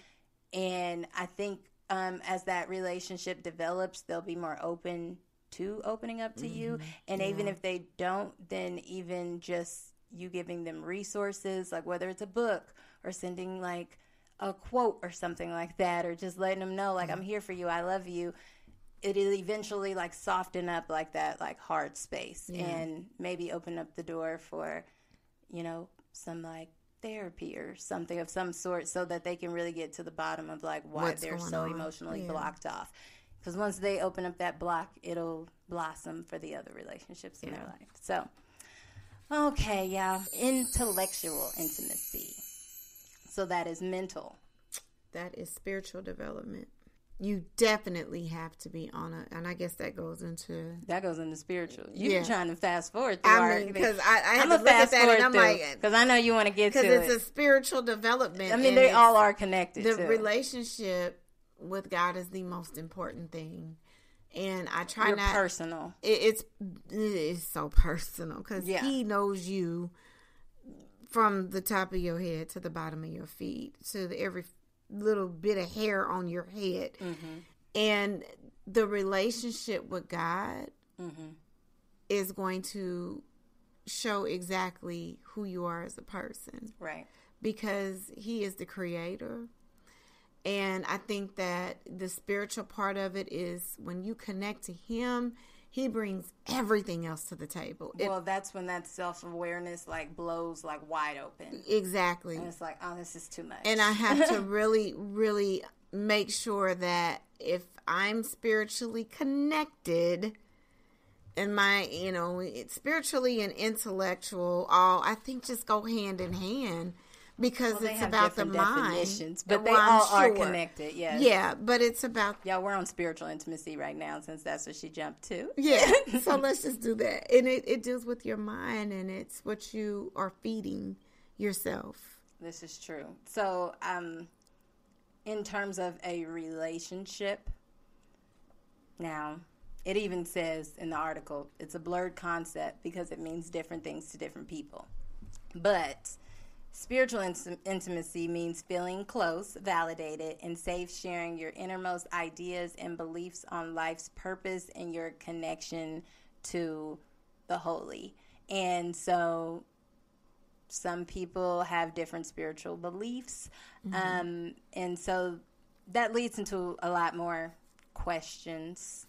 And I think as that relationship develops, they'll be more open to opening up to you. And even if they don't, then even just you giving them resources, like whether it's a book or sending like a quote or something like that, or just letting them know like I'm here for you, I love you, it'll eventually like soften up like that like hard space and maybe open up the door for, you know, some like therapy or something of some sort so that they can really get to the bottom of like why they're so emotionally blocked off. Because once they open up that block, it'll blossom for the other relationships in their life. So, okay, intellectual intimacy. So that is mental. That is spiritual development. You definitely have to be on and I guess that goes into spiritual. You're trying to fast forward through because I have to look at that and I'm like, because I know you want to get to it. Because it's a spiritual development. I mean, they all are connected. The relationship with God is the most important thing. And I try You're not personal. It is so personal because he knows you from the top of your head to the bottom of your feet to every little bit of hair on your head. Mm-hmm. And the relationship with God is going to show exactly who you are as a person. Right. Because he is the creator. And I think that the spiritual part of it is when you connect to him, he brings everything else to the table. Well, that's when that self-awareness like blows like wide open. Exactly. And it's like, oh, this is too much. And I have to really, really make sure that if I'm spiritually connected and my, spiritually and intellectual, I think just go hand in hand. Because it's about the mind. But they all are connected, yes. Yeah, but it's about... Yeah, we're on spiritual intimacy right now since that's what she jumped to. Yeah, so let's just do that. And it deals with your mind, and it's what you are feeding yourself. This is true. So, in terms of a relationship, now, it even says in the article, it's a blurred concept because it means different things to different people. But... spiritual intimacy means feeling close, validated, and safe, sharing your innermost ideas and beliefs on life's purpose and your connection to the holy. And so some people have different spiritual beliefs. And so that leads into a lot more questions.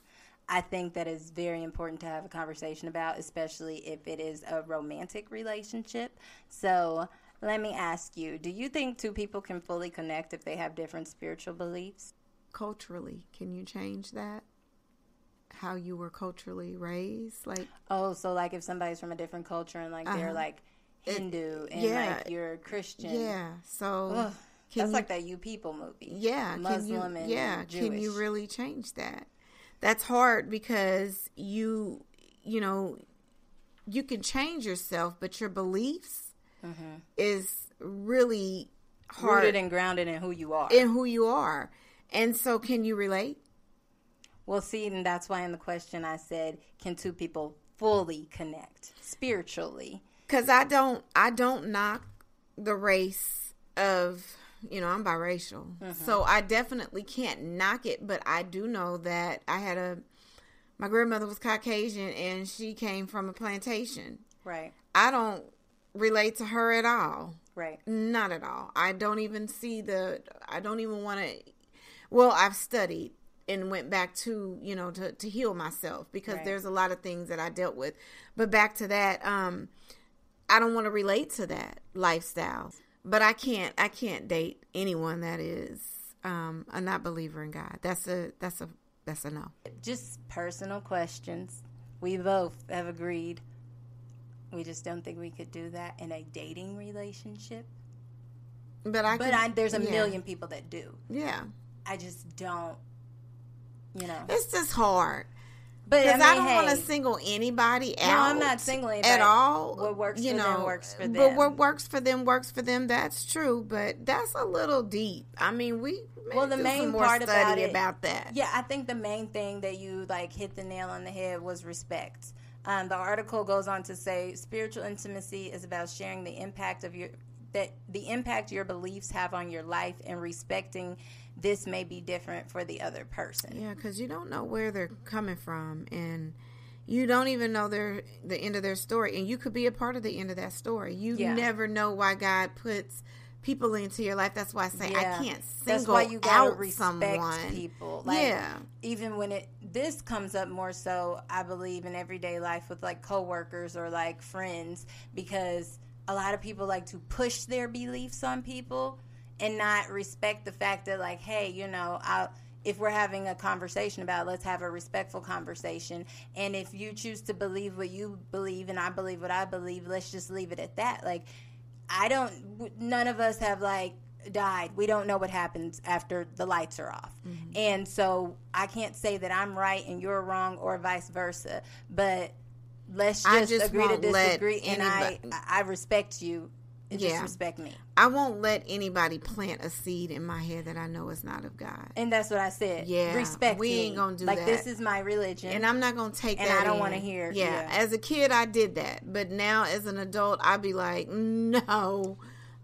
I think that is very important to have a conversation about, especially if it is a romantic relationship. So... let me ask you, do you think two people can fully connect if they have different spiritual beliefs? Culturally, can you change that? How you were culturally raised? So like if somebody's from a different culture and like they're like Hindu and like you're Christian. Yeah, so... that's like that You People movie. Yeah. Muslim and Jewish. Can you really change that? That's hard because you can change yourself, but your beliefs is really hard. Rooted and grounded in who you are. And so can you relate? Well, see, and that's why in the question I said, can two people fully connect spiritually? Because I don't knock the race of, I'm biracial. So I definitely can't knock it, but I do know that my grandmother was Caucasian and she came from a plantation. Right. I don't relate to her at all. Right. Not at all. I don't even want to, well, I've studied and went back to, to heal myself because there's a lot of things that I dealt with. But back to that, I don't want to relate to that lifestyle. But I can't date anyone that is a not believer in God. That's a no. Just personal questions. We both have agreed. We just don't think we could do that in a dating relationship. But there's a million people that do. Yeah. I just don't, It's just hard. But I don't want to single anybody out. No, I'm not singling anybody at all. What works for them works for them. But what works for them, that's true. But that's a little deep. I mean, the main part about that. Yeah, I think the main thing that you hit the nail on the head was respect. The article goes on to say spiritual intimacy is about sharing the impact your beliefs have on your life and respecting this may be different for the other person. Yeah, because you don't know where they're coming from and you don't even know the end of their story. And you could be a part of the end of that story. You never know why God puts people into your life. That's why I say I can't single you gotta out respect someone. People. Even when this comes up more so, I believe, in everyday life with coworkers or friends, because a lot of people like to push their beliefs on people and not respect the fact that hey, if we're having a conversation about it, let's have a respectful conversation. And if you choose to believe what you believe and I believe what I believe, let's just leave it at that. None of us have died. We don't know what happens after the lights are off. Mm-hmm. And so I can't say that I'm right and you're wrong or vice versa, but let's just agree to disagree. And I respect you Just respect me. I won't let anybody plant a seed in my head that I know is not of God. And that's what I said. Yeah. Respect we me. ain't going to do like, that. This is my religion. And I'm not going to take and that I don't in. want to hear. Yeah. As a kid, I did that. But now as an adult, I'd be like, no,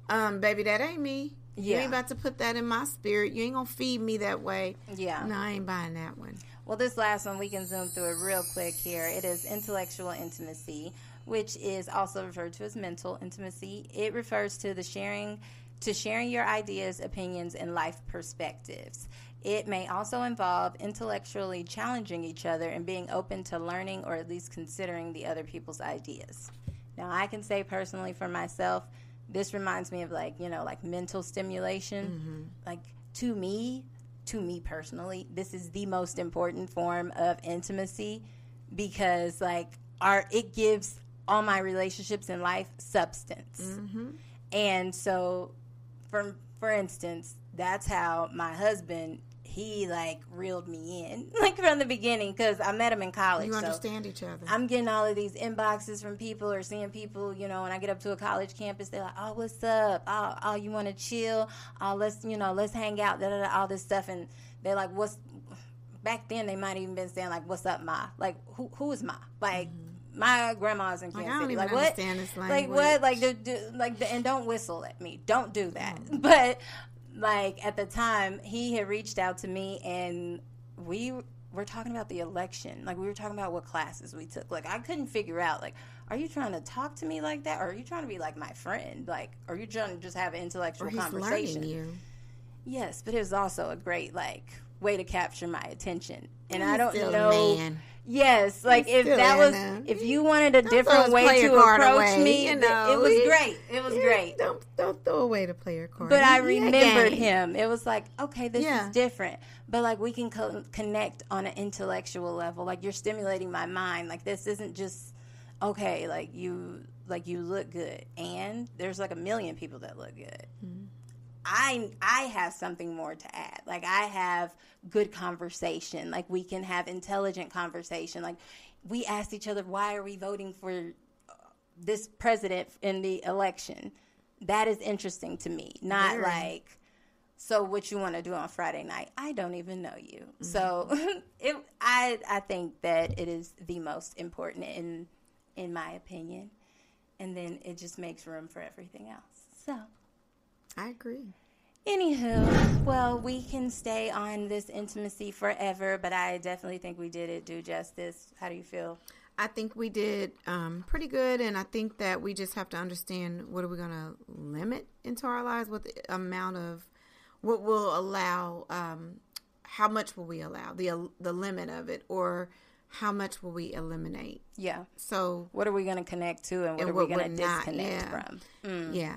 baby, that ain't me. You ain't about to put that in my spirit. You ain't going to feed me that way. Yeah. No, I ain't buying that one. Well, this last one, we can zoom through it real quick here. It is intellectual intimacy, which is also referred to as mental intimacy. It refers to sharing your ideas, opinions, and life perspectives. It may also involve intellectually challenging each other and being open to learning or at least considering the other people's ideas. Now, I can say personally for myself, this reminds me of like mental stimulation. Like to me personally, this is the most important form of intimacy because it gives all my relationships in life substance. And so for instance, that's how my husband, he reeled me in from the beginning because I met him in college. You understand each other. I'm getting all of these inboxes from people or seeing people, when I get up to a college campus, they're like, oh, what's up? Oh, you want to chill? Oh, let's hang out, all this stuff. And they're like, back then they might have even been saying what's up, Ma? Who is Ma? My grandma's in Kansas City. I don't even understand this language. And don't whistle at me. Don't do that. But at the time, he had reached out to me, and we were talking about the election. We were talking about what classes we took. I couldn't figure out, are you trying to talk to me like that, or are you trying to be my friend? Are you trying to just have an intellectual conversation? Learning you. Yes, but it was also a great, way to capture my attention. And He's I don't still know. Man. Yes, if you wanted a different way to approach me, it was great. It was great. Don't throw away the player card. But I remembered him. It was okay, this is different. But we can connect on an intellectual level. You're stimulating my mind. This isn't just okay. You look good, and there's a million people that look good. Mm-hmm. I have something more to add. I have good conversation. We can have intelligent conversation. We asked each other, why are we voting for this president in the election? That is interesting to me. Not so what you want to do on Friday night? I don't even know you. Mm-hmm. So I think that it is the most important in my opinion. And then it just makes room for everything else. So I agree. Anywho, well, we can stay on this intimacy forever, but I definitely think we did it do justice. How do you feel? I think we did pretty good, and I think that we just have to understand what are we going to limit into our lives, what the amount of, what will allow, how much will we allow, the limit of it, or how much will we eliminate? Yeah. So what are we going to connect to, and what are we going to disconnect from? Yeah.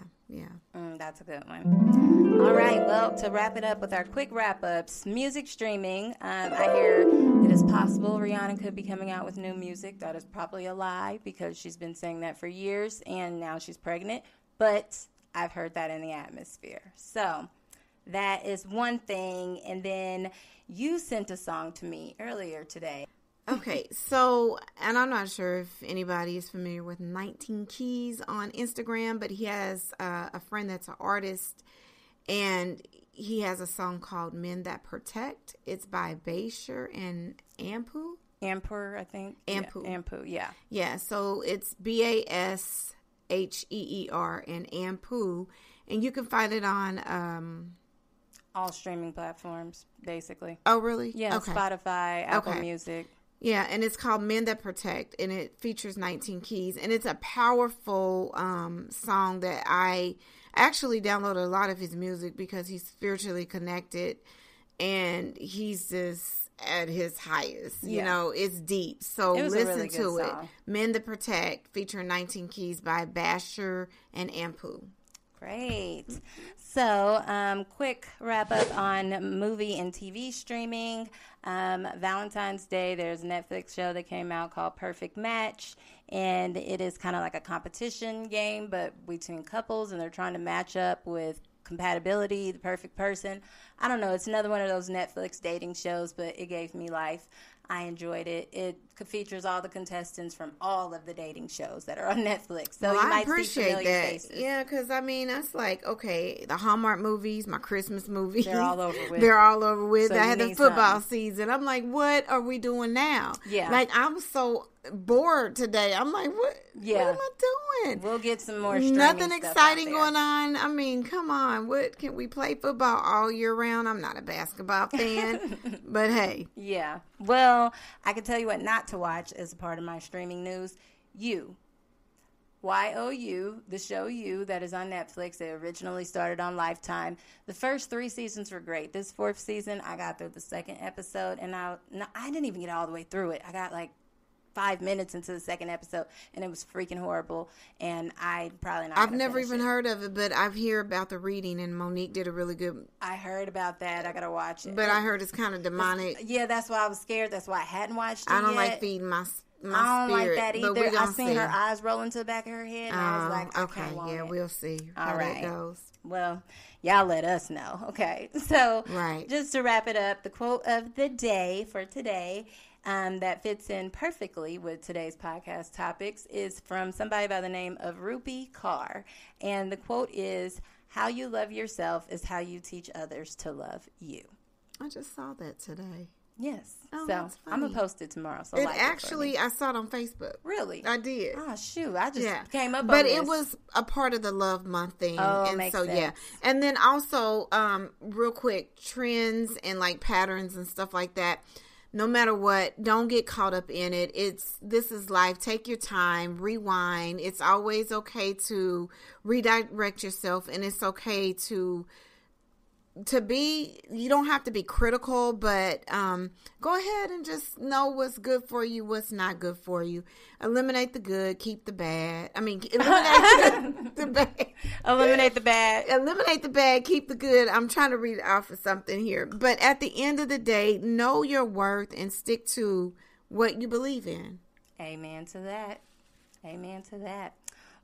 That's a good one. All right, well, to wrap it up with our quick wrap-ups, music streaming. I hear it is possible Rihanna could be coming out with new music. That is probably a lie because she's been saying that for years, and now she's pregnant. But I've heard that in the atmosphere. So that is one thing. And then you sent a song to me earlier today. Okay, so, and I'm not sure if anybody is familiar with 19 Keys on Instagram, but he has a friend that's an artist, and he has a song called Men That Protect. It's by Basher and Ampu. Amper, I think. Ampu. Yeah, Ampu, yeah. Yeah, so it's Basheer and Ampu, and you can find it on all streaming platforms, basically. Oh, really? Yeah, okay. Spotify, Apple Music. Yeah, and it's called Men That Protect, and it features 19 Keys, and it's a powerful song that I actually downloaded a lot of his music because he's spiritually connected, and he's just at his highest. You know, it's deep. So listen to it. Men That Protect, featuring 19 Keys by Basher and Ampu. Great. So, quick wrap up on movie and TV streaming. Valentine's Day, there's a Netflix show that came out called Perfect Match, and it is kind of like a competition game, but between couples, and they're trying to match up with compatibility, the perfect person. I don't know. It's another one of those Netflix dating shows, but it gave me life. I enjoyed it. It features all the contestants from all of the dating shows that are on Netflix. So well, you might appreciate see familiar that. faces. Yeah, because I mean, that's like, okay, the Hallmark movies, my Christmas movies. They're all over with. They're all over with. So I you had the need football something. season. I'm like, what are we doing now? Yeah. Like, I'm so bored today. I'm like, what am I doing? We'll get some more streaming Nothing stuff exciting out there. going on. I mean, come on. What can we play football all year round? I'm not a basketball fan, but hey. Yeah. Well, I can tell you what not to watch as a part of my streaming news. You. YOU, the show You that is on Netflix. It originally started on Lifetime. The first 3 seasons were great. This 4th season, I got through the 2nd episode, and I didn't even get all the way through it. I got like 5 minutes into the 2nd episode, and it was freaking horrible, and I probably not. I've never even heard of it, but I've heard about the reading, and Monique did a really good. I heard about that. I gotta watch it. But I heard it's kind of demonic. Yeah, that's why I was scared. That's why I hadn't watched it I don't yet. like feeding my I don't spirit, like that but we either. I gonna seen see. her eyes rolling to the back of her head, and I was like, I okay, can't want yeah, it. we'll see how All right. that goes. Well, y'all let us know. Okay, so Right. just to wrap it up, the quote of the day for today that fits in perfectly with today's podcast topics is from somebody by the name of Rupi Kaur. And the quote is, "How you love yourself is how you teach others to love you." I just saw that today. Yes. Oh, so that's I'm going funny. to post it tomorrow. So It like actually, I saw it on Facebook. Really? I did. Oh, shoot. I just Yeah. came up but on this. it was a part of the Love Month thing. Oh, and makes so sense. yeah. And then also, real quick, trends and like patterns and stuff like that. No matter what, don't get caught up in it. This is life. Take your time, rewind. It's always okay to redirect yourself, and it's okay to be, you don't have to be critical, but go ahead and just know what's good for you, what's not good for you. Eliminate the good, keep the bad. I mean, eliminate the bad. Eliminate the bad. Eliminate the bad, keep the good. I'm trying to read off of something here. But at the end of the day, know your worth and stick to what you believe in. Amen to that. Amen to that.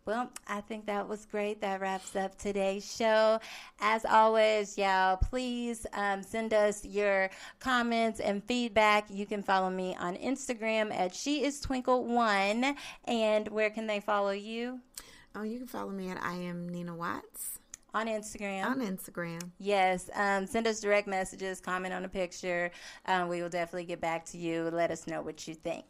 Well, I think that was great. That wraps up today's show. As always, y'all, please send us your comments and feedback. You can follow me on Instagram at SheIsTwinkle1. And where can they follow you? Oh, you can follow me at I am Nina Watts. On Instagram. On Instagram. Yes. Send us direct messages, comment on a picture. We will definitely get back to you. Let us know what you think.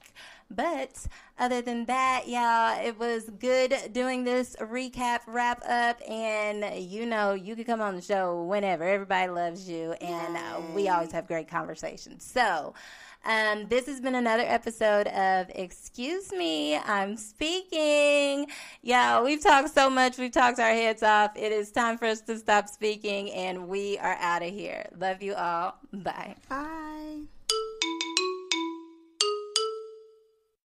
But other than that, y'all, it was good doing this recap, wrap up. And, you know, you can come on the show whenever. Everybody loves you. And we always have great conversations. So this has been another episode of Excuse Me, I'm Speaking. Y'all, we've talked so much. We've talked our heads off. It is time for us to stop speaking, and we are out of here. Love you all. Bye. Bye.